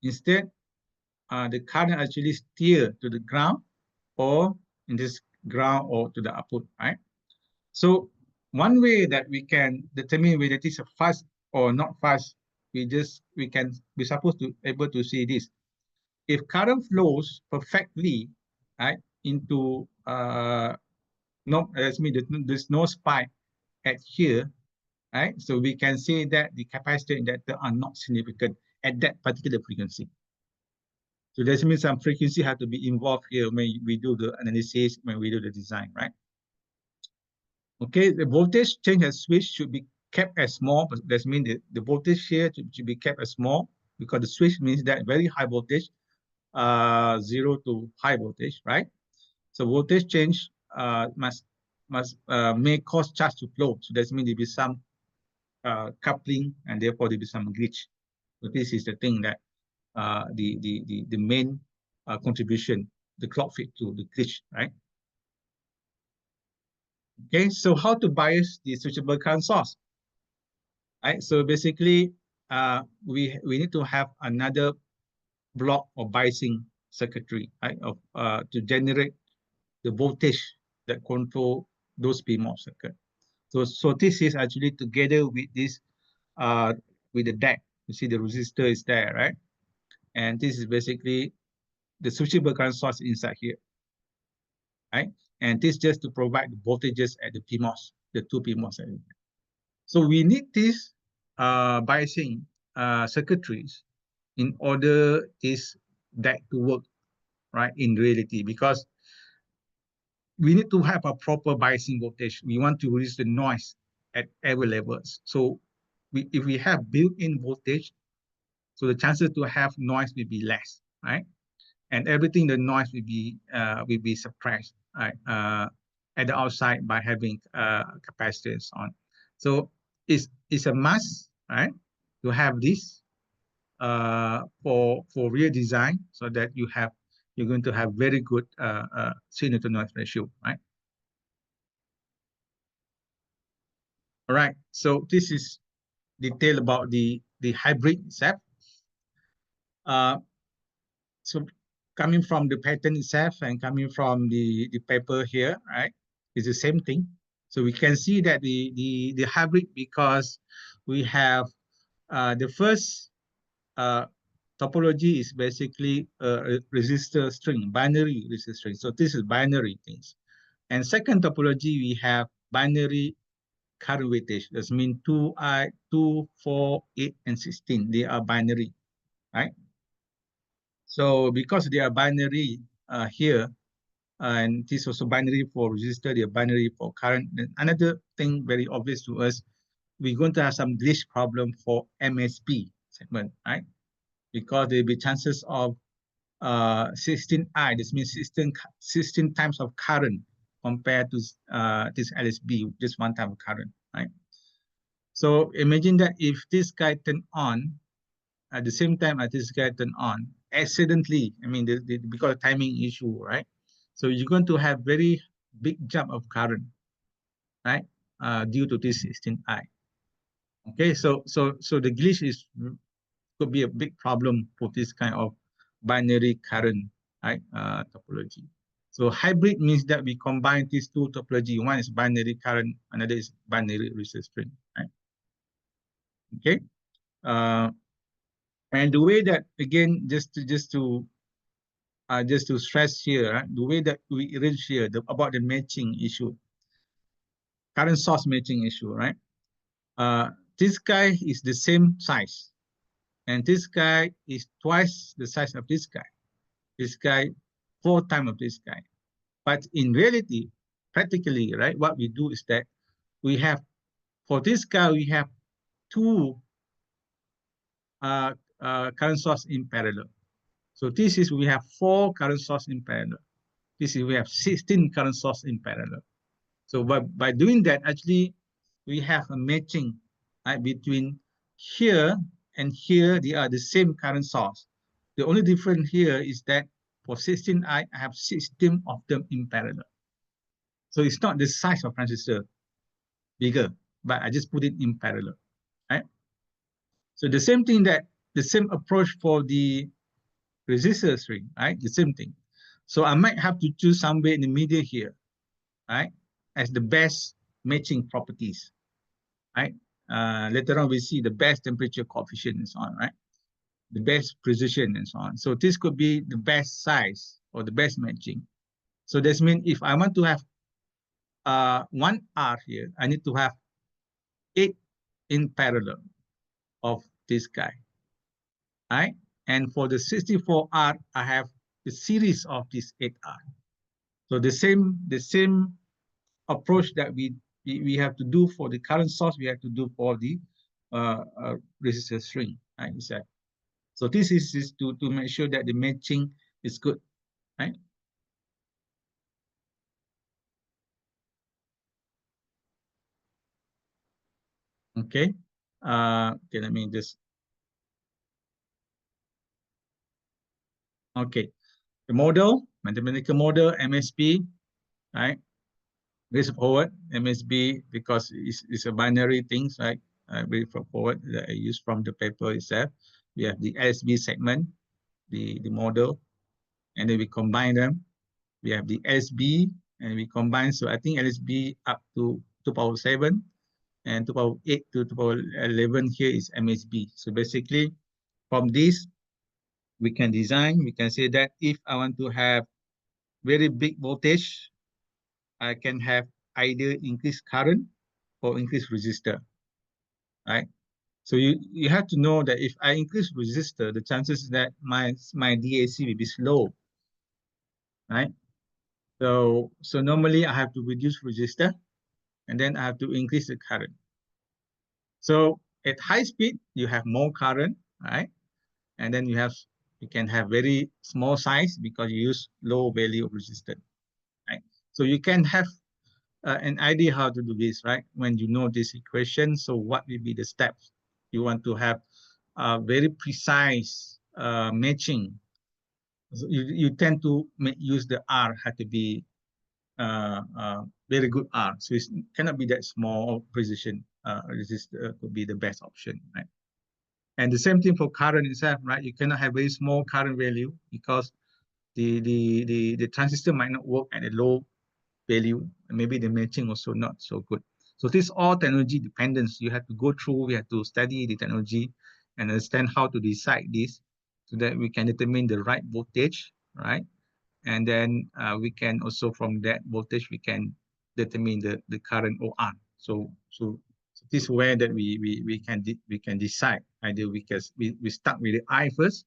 Instead, the current actually steer to the ground, or in this ground or to the output, right? So one way that we can determine whether it is a fast or not fast, we're supposed to able to see this. If current flows perfectly, right, into there's no spike at here, right? So we can say that the capacitor inductor are not significant at that particular frequency. So that means some frequency have to be involved here when we do the analysis, when we do the design, right? Okay, the voltage change at switch should be kept as small, but that means the voltage here should be kept as small, because the switch means that very high voltage, 0 to high voltage, right? So voltage change may cause charge to flow. So that means there will be some coupling, and therefore there will be some glitch. So this is the thing that the main contribution, the clock fit to the glitch, right? Okay, so how to bias the switchable current source? Right, so basically we need to have another block or biasing circuitry, right, of to generate the voltage that control those PMOS circuit. So this is actually together with this with the DAC. You see the resistor is there, right? And this is basically the switchable current source inside here, right? And this just to provide the voltages at the PMOS, the two PMOS. So we need these biasing circuitries in order this DAC to work, right, in reality, because we need to have a proper biasing voltage. We want to reduce the noise at every levels. So if we have built-in voltage, so the chances to have noise will be less, right? And everything, the noise will be suppressed, right? At the outside by having capacitors on. So it's a must, right, to have this for real design, so that you're going to have very good signal to noise ratio, right? All right. So this is detail about the hybrid itself. So coming from the pattern itself and coming from the paper here, right, is the same thing. So we can see that the hybrid, because we have the first topology is basically a resistor string, binary resistor string. So this is binary things. And second topology, we have binary current weightage. That means 2I, 2, 4, 8, and 16. They are binary, right? So because they are binary here, and this is also binary for resistor, they are binary for current. And another thing very obvious to us, we're going to have some glitch problem for MSB segment, right? Because there will be chances of 16I, this means 16 times of current compared to this LSB, just one time of current, right? So imagine that if this guy turn on at the same time as this guy turn on, accidentally, I mean, because of timing issue, right? So you're going to have very big jump of current, right? Due to this 16I. Okay, so the glitch could be a big problem for this kind of binary current, right? Topology. So hybrid means that we combine these two topology. One is binary current, another is binary resistor, right? Okay. And the way that, again, just to stress here, right? The way that we arrange here about the matching issue, current source matching issue, right? This guy is the same size, and this guy is twice the size of this guy. This guy 4 times of this guy. But in reality, practically, right, what we do is that we have, for this guy, we have 2 current source in parallel. So this is, we have 4 current source in parallel. This is, we have 16 current source in parallel. So by doing that, actually, we have a matching, right, between here and here. They are the same current source. The only difference here is that for 16I, I have 16 of them in parallel. So it's not the size of transistor bigger, but I just put it in parallel, right? So the same thing, that the same approach for the resistor string, right? The same thing. So I might have to choose somewhere in the middle here, right, as the best matching properties, right? Later on, we see the best temperature coefficient and so on, right? The best precision and so on. So this could be the best size or the best matching. So this means if I want to have 1 R here, I need to have 8 in parallel of this guy, right? And for the 64R, I have the series of this 8R. So the same approach that we have to do for the current source, we have to do for the resistor string, right? So this is to make sure that the matching is good, right? Okay. Okay, let me just. Okay, the model, mathematical model, MSB, right? This forward MSB, because it's a binary things, right? very straightforward that I use from the paper itself. We have the LSB segment, the model, and then we combine them. We have the LSB, and we combine. So I think LSB up to 2 power 7, and 2 power 8 to 2 power 11 here is MSB. So basically, from this, we can design. We can say that if I want to have very big voltage, I can have either increased current or increased resistor, right? So you have to know that if I increase resistor, the chances that my DAC will be slow, right? So normally I have to reduce resistor, and then I have to increase the current. So at high speed, you have more current, right? And then you can have very small size because you use low value of resistance, right? So you can have an idea how to do this, right? When you know this equation, so what will be the steps? You want to have very precise matching. So you tend to use the R had to be very good R. So it cannot be that small precision. Resistor could be the best option, right? And the same thing for current itself, right? You cannot have very small current value because the transistor might not work at a low value, and maybe the matching also not so good. So this all technology dependence. You have to go through, we have to study the technology and understand how to decide this so that we can determine the right voltage, right? And then we can also from that voltage, we can determine the current OR. So this is where that we can decide either we start with the I first,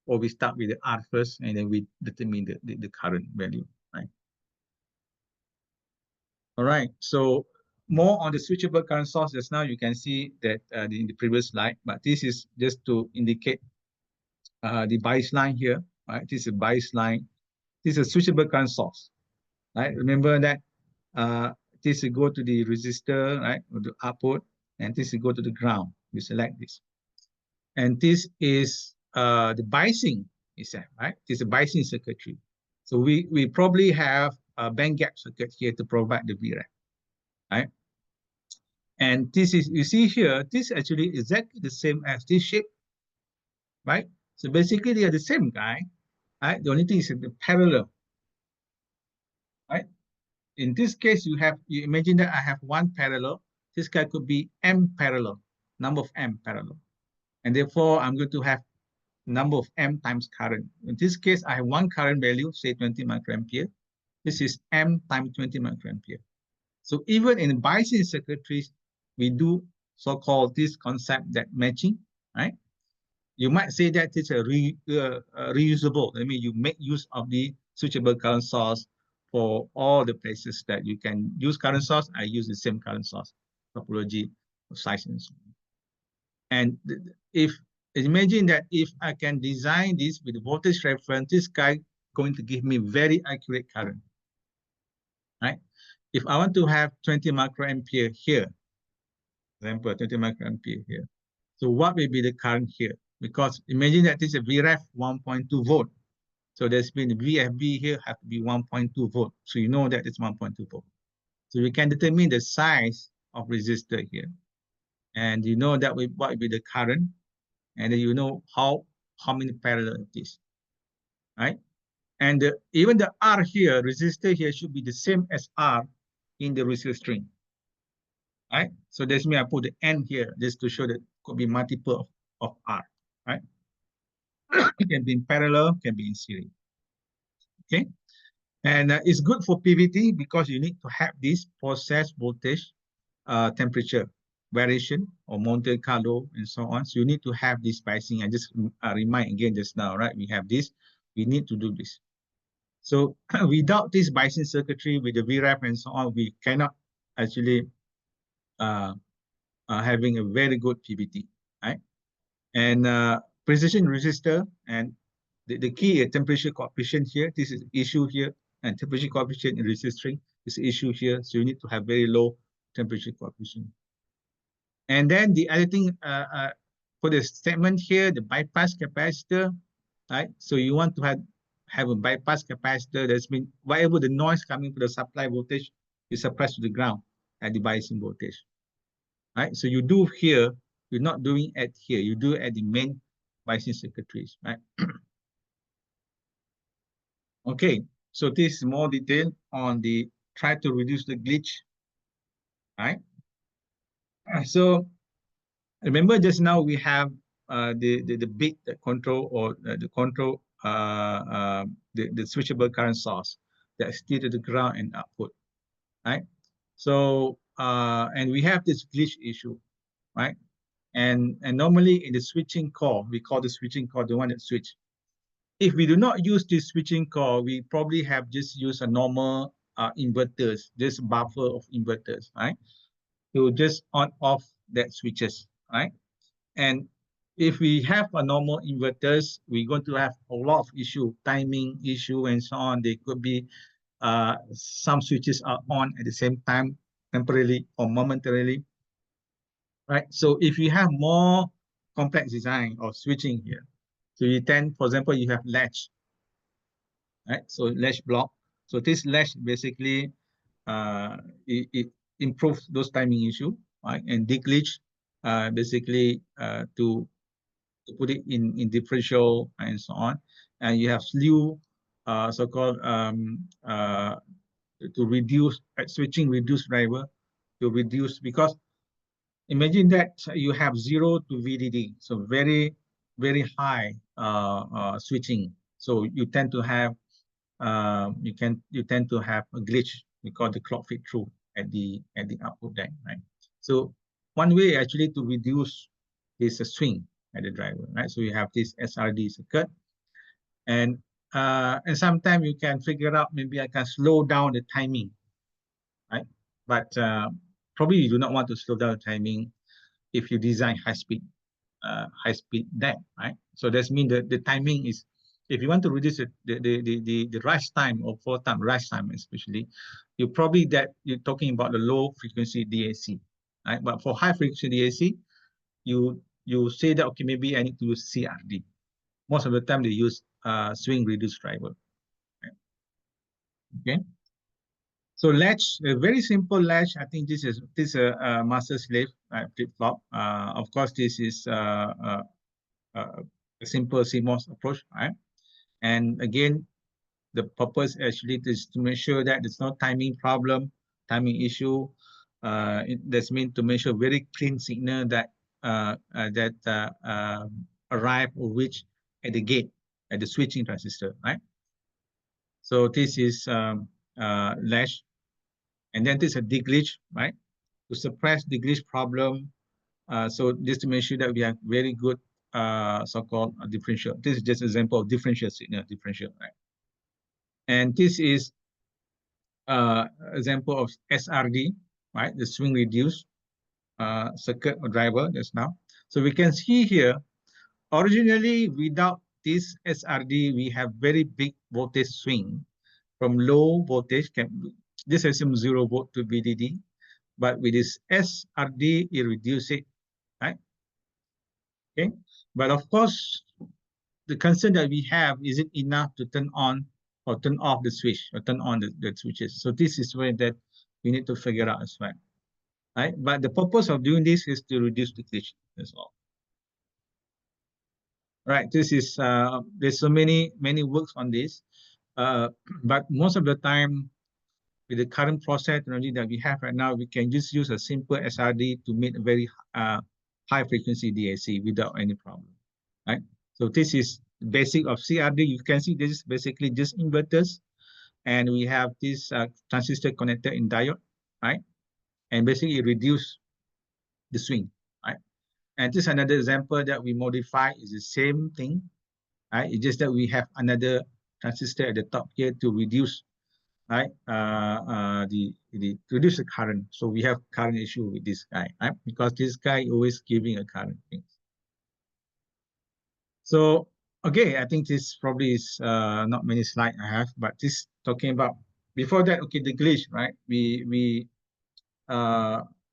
or we start with the R first, and then we determine the current value, right? All right, so more on the switchable current source. Just now you can see that in the previous slide, but this is just to indicate the bias line here, right? This is a bias line. This is a switchable current source, right? Remember that this will go to the resistor, right, or the output, and this will go to the ground. We select this, and this is the biasing itself, right? This is a biasing circuitry. So we probably have a band gap circuit here to provide the VRAM, right? And this is, you see here, this actually is exactly the same as this shape, right? So basically they are the same guy, right? The only thing is the parallel, right? In this case, you imagine that I have one parallel. This guy could be M parallel, number of M parallel. And therefore, I'm going to have number of M times current. In this case, I have one current value, say 20 microampere. This is M times 20 microampere. So even in biasing circuitries, we do so-called this concept that matching, right? You might say that it's a reusable. I mean, you make use of the switchable current source for all the places that you can use current source. I use the same current source, topology of size and so on. And if imagine that if I can design this with voltage reference, this guy going to give me very accurate current, right? If I want to have 20 microampere here, example 20 microampere here. So what will be the current here? Because imagine that this is a VREF 1.2 volt. So there's been VFB here have to be 1.2 volt. So you know that it's 1.2 volt. So we can determine the size of resistor here. And you know that what will be the current. And then you know how many parallel it is, right? And even the R here, resistor here should be the same as R in the resistor string, right? So that's me, I put the N here just to show that it could be multiple of R, right? It can be in parallel, can be in series, okay? And it's good for PVT because you need to have this process voltage, temperature variation or Monte Carlo and so on. So you need to have this biasing. I just remind again just now, right? We have this, we need to do this. So without this biasing circuitry with the VRAP and so on, we cannot actually having a very good PVT, right? And precision resistor and the key temperature coefficient here, this is issue here, and temperature coefficient in resistor is issue here. So you need to have very low temperature coefficient. And then the other thing for the statement here, the bypass capacitor, right? So you want to have a bypass capacitor that's been whatever the noise coming from the supply voltage is suppressed to the ground at the biasing voltage. right? So you do here, you're not doing at here, you do at the main biasing circuitries, right? Okay, so this is more detail on the try to reduce the glitch, right? So remember just now we have the bit that control or the control the switchable current source that steer to the ground and output, right? So and we have this glitch issue, right? And normally in the switching core, we call the switching core the one that switch. If we do not use this switching core, we probably have just used a normal inverters, just buffer of inverters, right? To just on off that switches, right? And if we have a normal inverters, we're going to have a lot of issue, timing issue and so on. They could be some switches are on at the same time, temporarily or momentarily, right? So if you have more complex design or switching here, so you tend, for example, you have latch, right? So latch block. So this latch basically it improves those timing issue, right? And deglitch basically to put it in differential and so on. And you have slew so-called to reduce switching reduce driver to reduce, because imagine that you have 0 to VDD, so very high switching. So you tend to have you tend to have a glitch because the clock feed through at the output DAC, right? So one way actually to reduce is a swing at the driver, right? So you have this SRD circuit, and sometimes you can figure out maybe I can slow down the timing, right? But probably you do not want to slow down the timing if you design high speed DAC, right? So that means the timing is, if you want to reduce the rise time or fall time, rise time especially, you probably that you're talking about the low frequency DAC, right? But for high frequency DAC, you say that okay, maybe I need to use CRD. Most of the time they use swing reduce driver. Right? Okay. So latch, a very simple latch. I think this is a master slave flip flop. Of course, this is a simple CMOS approach, right? And again, the purpose actually is to make sure that there's no timing problem, timing issue. That's meant to make sure very clean signal that arrive or reach at the gate, at the switching transistor, right? So this is latch, and then this is a deglitch, right? To suppress the glitch problem. So just to make sure that we have very good so-called differential. This is just an example of differential signal, differential, right? And this is example of SRD, right? The swing reduced circuit or driver just now. So we can see here, originally without this SRD, we have very big voltage swing from low voltage, this assumes 0 volt to VDD, but with this SRD, it reduces it, right? Okay, but of course, the concern that we have, is it enough to turn on or turn off the switch or turn on the switches? So this is where that we need to figure out as well, right? But the purpose of doing this is to reduce the glitch, that's all. Right, this is, there's so many works on this, but most of the time, with the current process technology that we have right now, we can just use a simple SRD to meet a very high frequency DAC without any problem, right? So this is basic of CRD. You can see this is basically just inverters, and we have this transistor connector in diode, right? And basically reduce the swing, right? And this is another example that we modify is the same thing, right? It's just that we have another transistor at the top here to reduce, right? Reduce the current. So we have current issue with this guy, right? Because this guy always giving a current thing. So okay, I think this probably is not many slides I have, but this talking about before that. Okay, the glitch, right?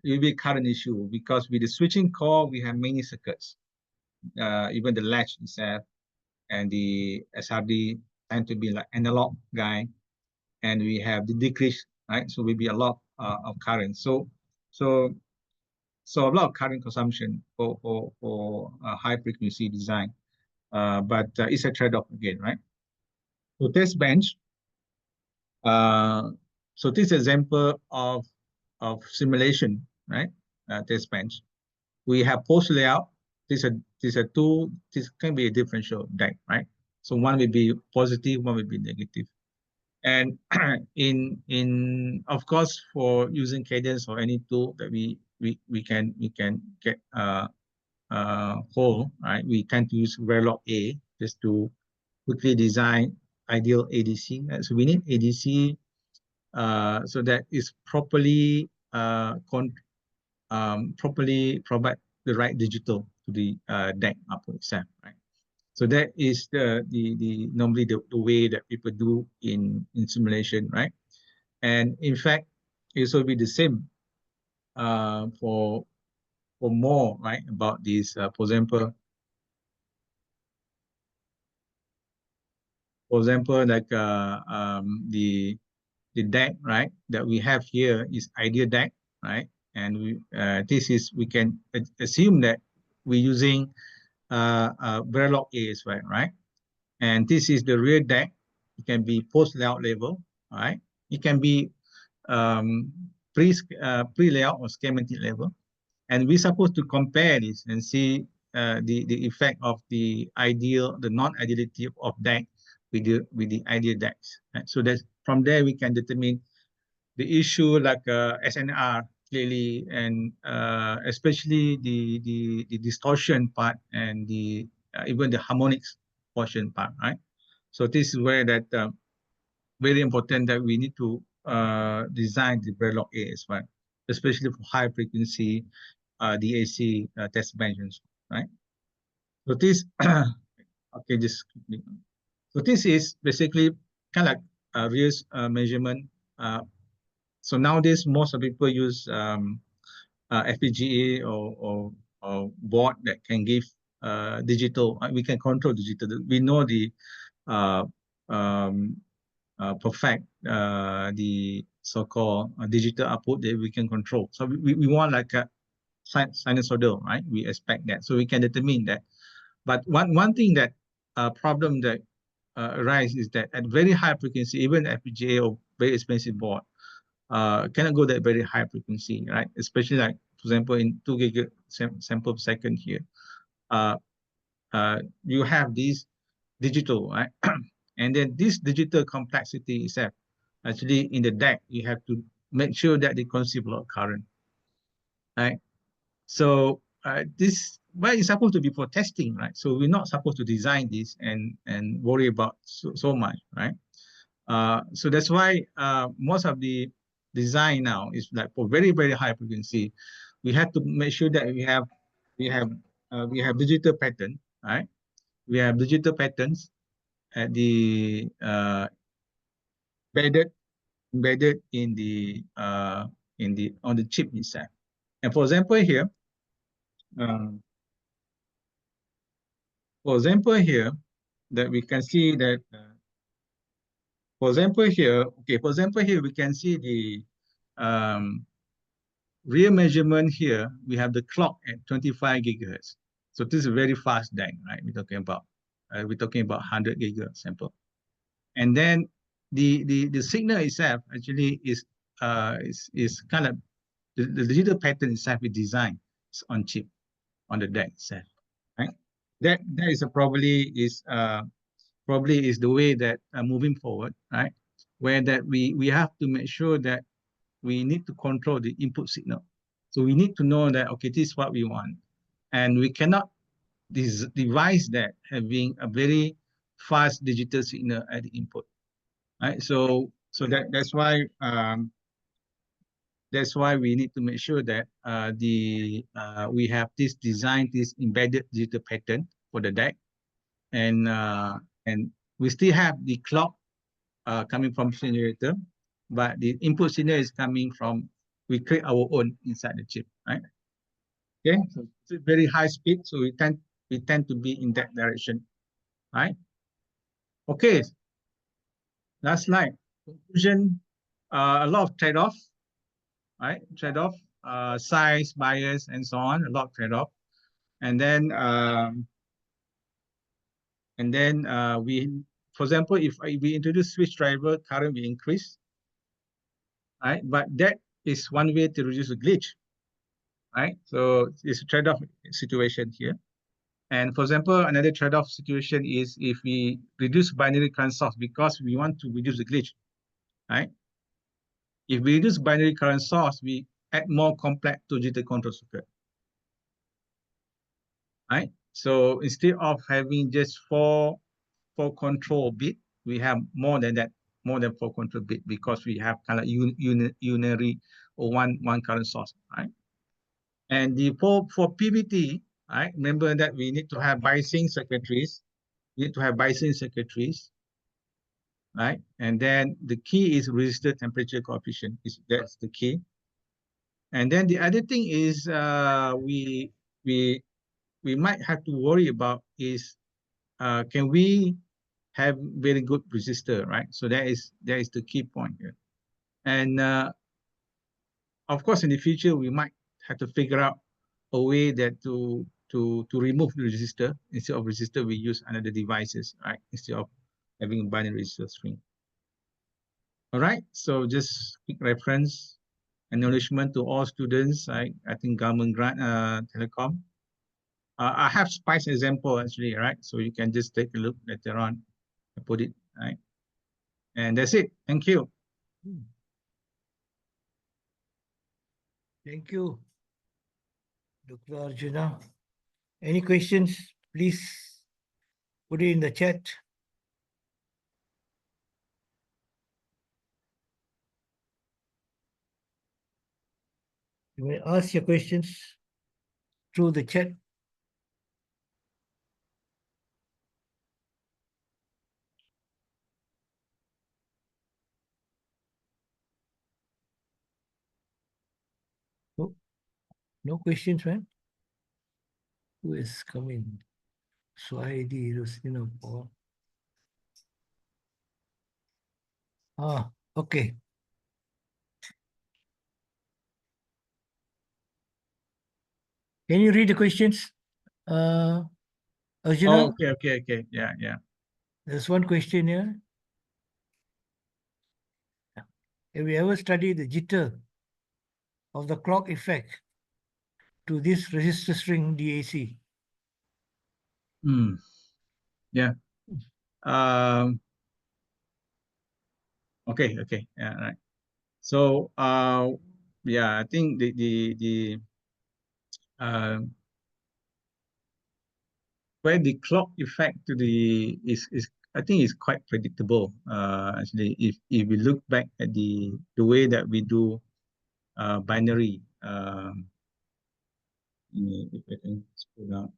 It will be current issue because with the switching core we have many circuits, even the latch itself and the SRD tend to be like analog guy, and we have the decrease, right? So will be a lot of current. So So a lot of current consumption for high frequency design, but it's a trade-off again, right? So test bench. So this example of simulation, right? Test bench. We have post layout. This can be a differential DAC, right? So one will be positive, one will be negative. And in of course, for using cadence or any tool that we can get whole, right? We tend to use Verilog A just to quickly design ideal ADC. So we need ADC so that is properly properly provide the right digital to the DAC output itself, right? So that is the normally the way that people do in simulation, right? And in fact, it will be the same for more, right? About this, for example, like the DAC, right? That we have here is ideal DAC, right? And we can assume that we're using Verilog A as well, right? And this is the real DAC. It can be post layout level, right? It can be pre layout or schematic level, and we're supposed to compare this and see the effect of the non-ideality of DAC with the ideal DACs. Right? So that's from there we can determine the issue like SNR clearly, and especially the distortion part and the even the harmonics portion part, right? So this is where that very important that we need to design the Verilog A as well, especially for high frequency DAC test benches, right? So this okay, just so this is basically kind of like a real measurement. So nowadays, most of people use FPGA or board that can give digital. We can control digital. We know the perfect the so-called digital output that we can control. So we want like a sinusoidal, right? We expect that, so we can determine that. But one thing that problem that arises is that at very high frequency, even FPGA or very expensive board cannot go that very high frequency, right? Especially like, for example, in 2 gig sample per second here, you have these digital, right? And then this digital complexity itself, actually in the DAC, you have to make sure that they consume a lot of current, right? So this, well, it's supposed to be for testing, right? So we're not supposed to design this and worry about so much, right? So that's why most of the design now is like for very high frequency. We have to make sure that we have digital pattern, right? We have digital patterns at the embedded in the on the chip itself. And for example here, that we can see that for example here, we can see the real measurement here. We have the clock at 25 gigahertz. So this is a very fast DAC, right? We're talking about 100 gigahertz sample. And then the signal itself actually is kind of the digital pattern itself is designed on chip on the DAC itself, right? That is probably is the way that moving forward, right? Where that we have to make sure that we need to control the input signal. So we need to know that, okay, this is what we want. And we cannot devise that having a very fast digital signal at the input, right? So that's why we need to make sure that we have this embedded digital pattern for the DAC, and we still have the clock coming from generator, but the input signal is coming from, we create our own inside the chip, right? Okay, so it's very high speed, so we tend to be in that direction, right? Okay, last slide. Conclusion, a lot of trade-off, right? Trade-off. size, bias, and so on, a lot of trade-off. And then we, for example, if we introduce switch driver, current will increase, right? But that is one way to reduce the glitch, right? So it's a trade-off situation here. And for example, another trade-off situation is if we reduce binary current source because we want to reduce the glitch, right? If we reduce binary current source, we add more complex to jitter control circuit, right? So instead of having just four control bit, we have more than that, more than 4 control bit because we have kind of unary or one current source, right? And the for PVT, right? Remember that we need to have biasing circuitries. We need to have biasing circuitries, right? And then the key is resistor temperature coefficient. That's the key. And then the other thing is we might have to worry about is can we have very good resistor, right? So that is the key point here. And of course, in the future, we might have to figure out a way that to remove the resistor. Instead of resistor, we use another devices, right? Instead of having a binary resistor string. All right, so just quick reference, acknowledgement to all students. I think government grant telecom. I have SPICE example actually, right? So you can just take a look later on. I put it, right? And that's it. Thank you. Thank you, Dr. Arjuna. Any questions, please put it in the chat. You may ask your questions through the chat. Oh, no questions, man. Who is coming? Swahili, Singapore. Okay. Can you read the questions, Arjuna? Oh, okay. Yeah. There's one question here. Have you ever studied the jitter of the clock effect to this resistor string DAC? Yeah. Okay. Yeah, right. So yeah, I think the where the clock effect to the is I think is quite predictable. Actually, if we look back at the way that we do binary, if I can scroll down.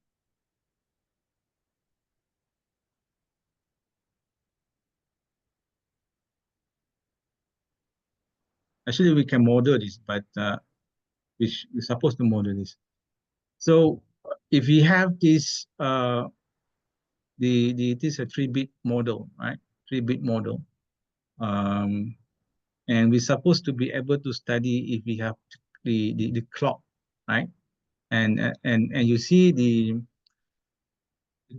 Actually, we can model this, but we're supposed to model this. So if we have this this is a 3-bit model, right? 3-bit model. And we're supposed to be able to study if we have the clock, right? And you see the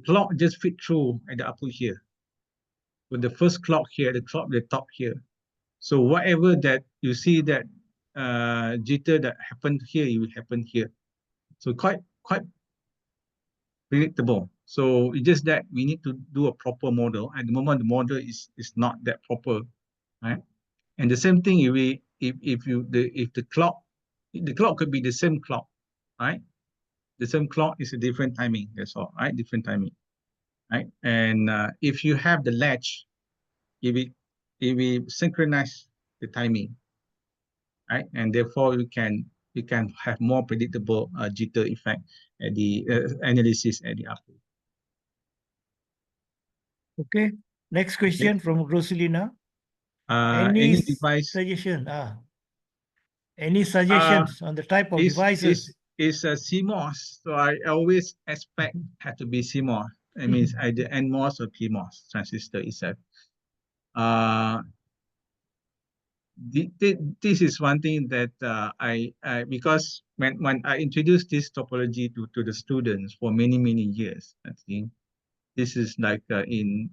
clock just fit through at the output here. With the first clock here, the clock the top here. So whatever that you see that jitter that happened here, it will happen here. So quite predictable. So it's just that we need to do a proper model. At the moment, the model is not that proper, right? And the same thing if the clock could be the same clock, right? The same clock is a different timing. That's all, right? Different timing, right? And if you have the latch, if we synchronize the timing, right? And therefore you can have more predictable jitter effect at the analysis at the output. Okay. Next question from Rosalina. Any device suggestion? Any suggestions on the type of devices? Is a CMOS, so I always expect had to be CMOS. It means either NMOS or PMOS transistor itself. this is one thing that I because when I introduced this topology to the students for many years, I think this is like in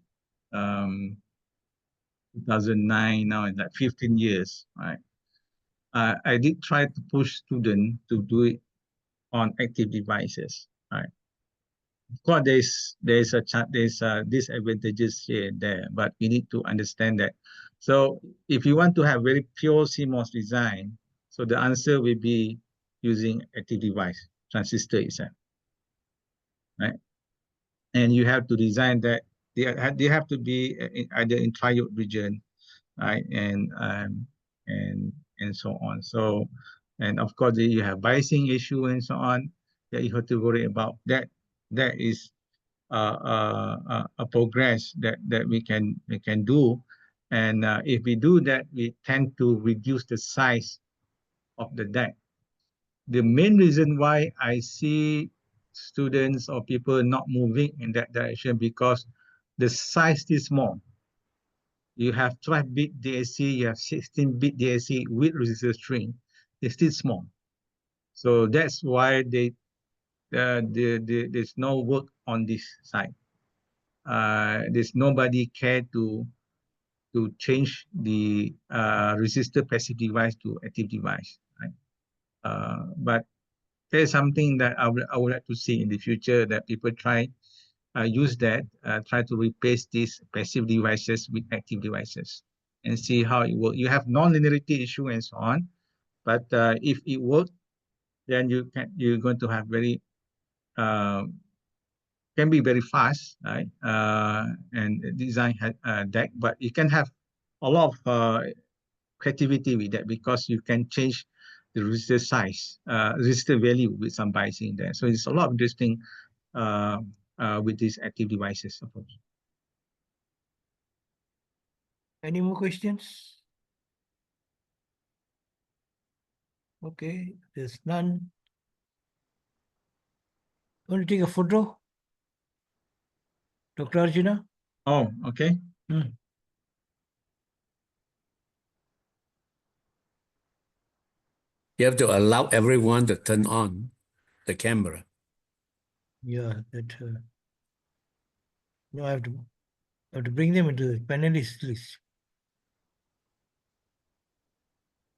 2009, now it's like 15 years, right? I did try to push students to do it on active devices, right? Of course, there's disadvantages here and there, but we need to understand that. So if you want to have very pure CMOS design, so the answer will be using active device transistor itself, right? And you have to design that they have to be either in triode region, right? And so on. So, and of course you have biasing issue and so on that you have to worry about. That is a progress that we can do, and if we do that, we tend to reduce the size of the deck. The main reason why I see students or people not moving in that direction because the size is small. You have 12-bit DAC, you have 16-bit DAC with resistor string. It's still small, so that's why there's no work on this side. There's nobody care to change the resistor passive device to active device, right? But there's something that I would like to see in the future, that people try use that, try to replace these passive devices with active devices and see how it works. You have non-linearity issue and so on, but if it works, then you're going to have very can be very fast, right? And design deck, but you can have a lot of creativity with that because you can change the resistor size, resistor value with some biasing there. So it's a lot of interesting with these active devices approach. Any more questions? Okay, there's none. Want to take a photo? Dr. Arjuna? Oh, okay. You have to allow everyone to turn on the camera. Yeah, that. No, I have to bring them into the panelist list.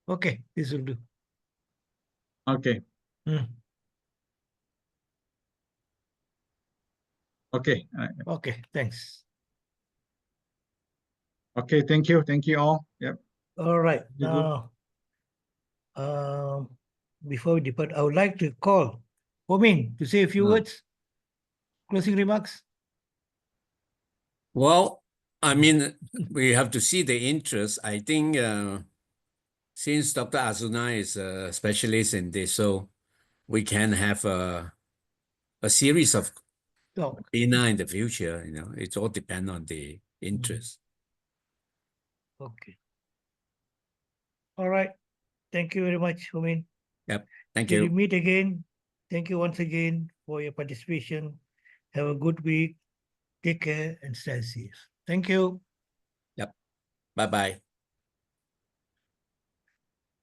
Okay, this will do. Okay. Hmm. Okay. Okay, thanks. Okay. Thank you. Thank you all. Yep. All right. Very good. Now, before we depart, I would like to call Homin to say a few words, closing remarks. Well, I mean, we have to see the interest. I think since Dr. Arjuna is a specialist in this, so we can have a series of Oh, webinar in the future. It all depends on the interest. okay. All right. Thank you very much, Homin. Yep. Thank Till we you. meet again. Thank you once again for your participation. Have a good week. Take care and stay safe. Thank you. Yep. Bye-bye.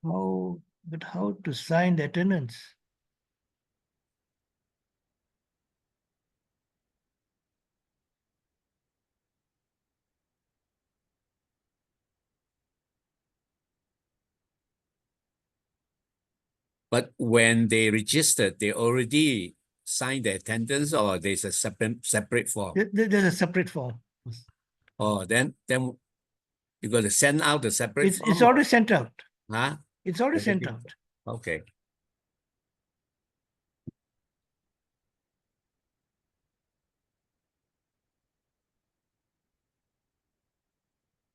How to sign the attendance? But when they registered, they already signed the attendance, or there's a separate form. There's a separate form. Oh, then you got to send out the separate form. It's already sent out. Huh? It's already sent out. Okay.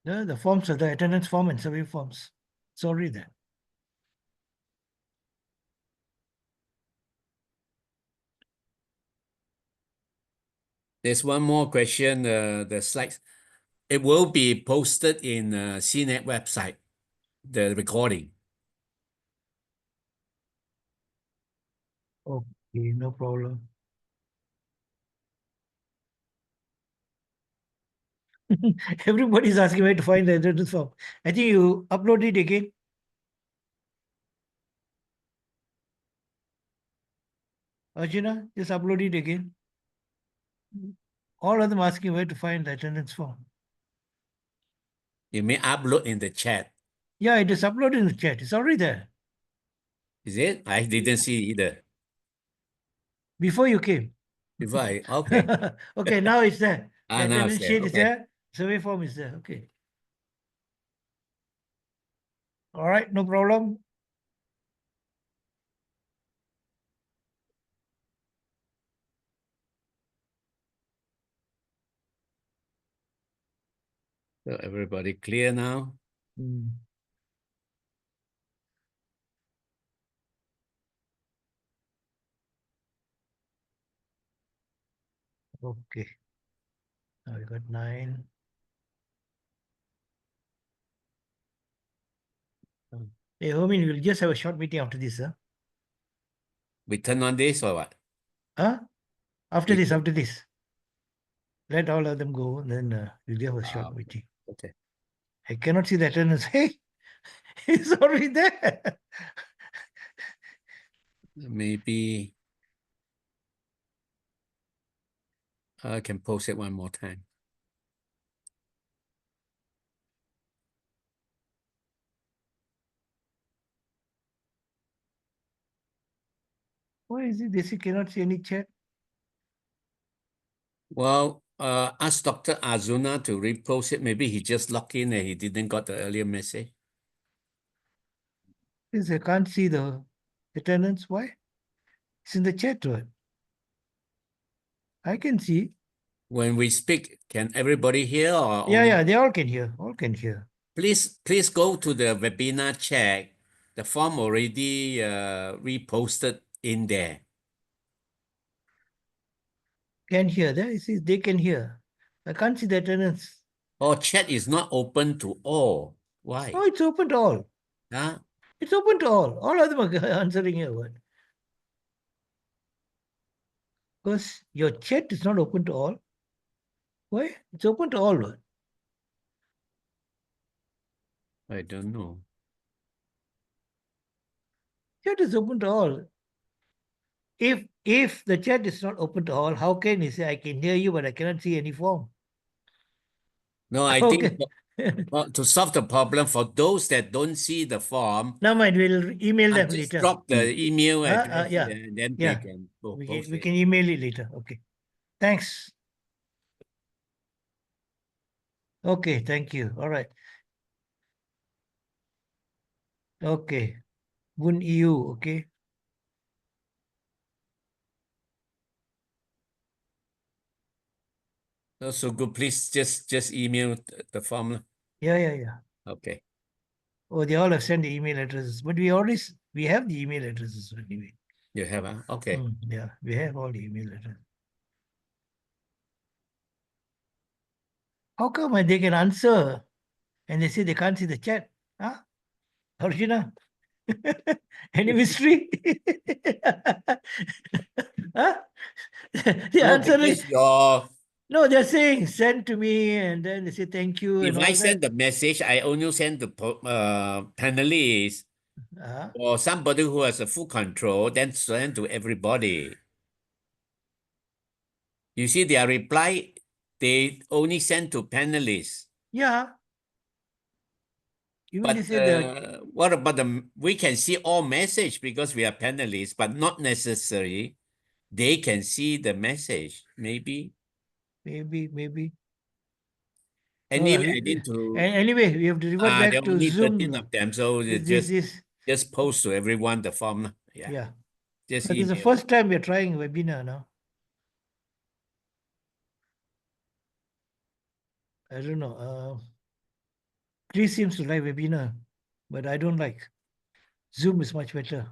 The forms are the attendance form and survey forms. It's already there. There's one more question. The slides. It will be posted in CNET website, the recording. Okay, no problem. Everybody's asking where to find the attendance form. I think you upload it again. Arjuna, just upload it again. All of them asking where to find the attendance form. You may upload in the chat. Yeah, it is uploaded in the chat. It's already there. Is it? I didn't see either. Before you came. If I okay. Okay, now it's there. The Now it's attendance there. sheet is Okay. there. Survey form is there. Okay. All right, no problem. So everybody clear now? Okay. Now we got 9. Hey, Homin, we'll just have a short meeting after this, huh? We turn on this or what? Huh? After We this, turn- after this. Let all of them go, and then we'll have a short meeting. Okay. I cannot see the attendance. Hey, it's already there. Maybe I can post it one more time. Why is it this? You cannot see any chat. Well, ask Dr. Arjuna to repost it. Maybe he just logged in and he didn't got the earlier message. Yes, I can't see the attendance. Why? It's in the chat, right? I can see. When we speak, can everybody hear or Yeah, only? yeah, they all can hear. All can hear. Please go to the webinar chat. The form already reposted in there. Can hear. There, you see, they can hear. I can't see the attendance. Or chat is not open to all. Why? Oh, it's open to all. Huh? It's open to all. All of them are answering here. What? Because your chat is not open to all. Why? It's open to all. What? I don't know. Chat is open to all. If the chat is not open to all, how can you say I can hear you but I cannot see any form? No, I think Okay. to solve the problem for those that don't see the form, Now mind, we'll email them just later. drop the email address Yeah. and then they Yeah. can We post can, we it. can email it later. Okay. Thanks. Okay, thank you. All right. Okay. Bun EU, okay. So good. Please just email the form. Yeah. Okay. Oh, they all have sent the email addresses, but we have the email addresses anyway. You have, okay. Yeah, we have all the email addresses. How come they can answer and they say they can't see the chat? Huh? Arjuna? Any mystery? Huh? The No, answer because is your no, they're saying send to me and then they say thank you if and I all send that. the message, I only send the panelists or somebody who has a full control, then send to everybody. You see their reply, they only send to panelists. Yeah. Even they But say what about we can see all message because we are panelists, but not necessary. They can see the message, maybe. maybe. No, Anyway, I need to, anyway, we have to revert there back are to only Zoom. 13 of them, so This just post to everyone the form. yeah. Just But this is the email. first time we're trying webinar now. I don't know. Chris seems to like webinar, but I don't like. Zoom is much better.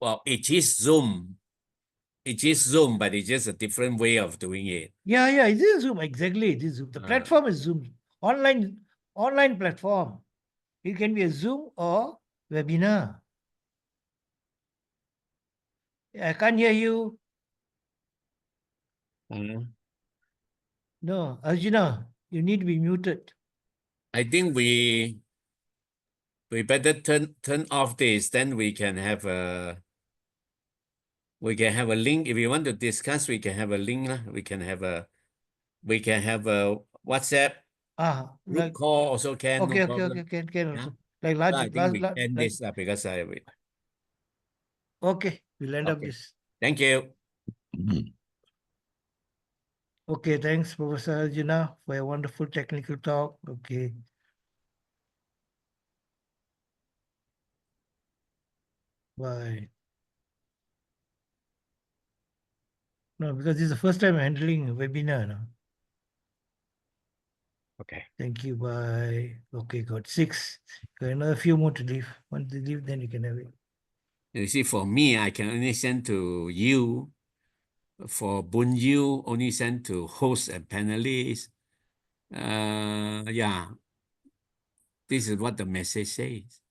Well, it is Zoom. It is Zoom, but it's just a different way of doing it. Yeah, it is Zoom. Exactly. It is Zoom. The platform is Zoom. Online platform. It can be a Zoom or webinar. I can't hear you. No, Arjuna, you need to be muted. I think we better turn off this, then we can have a link. If you want to discuss, we can have a link. We can have a WhatsApp Ah, group like call also can, no okay, problem. can Yeah. also. Like So last, I think last, we end like, this because okay, we'll end up okay. this. Thank you. Okay, thanks, Professor Arjuna, for a wonderful technical talk. Okay. Bye. No, because this is the first time I'm handling a webinar now. Okay. Thank you. Bye. Okay, got 6. Got another few more to leave. Once they leave, then you can have it. You see, for me, I can only send to you. For Bun Yu, only send to hosts and panelists. Yeah, this is what the message says.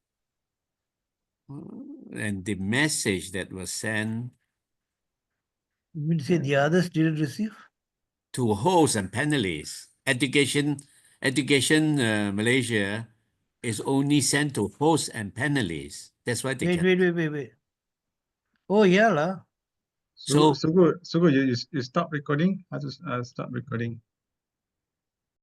And the message that was sent You mean to say the others didn't receive? to hosts and panelists, Education Malaysia is only sent to hosts and panelists. That's why they Wait. Oh, yeah, lah. So So you stop recording. How to stop recording?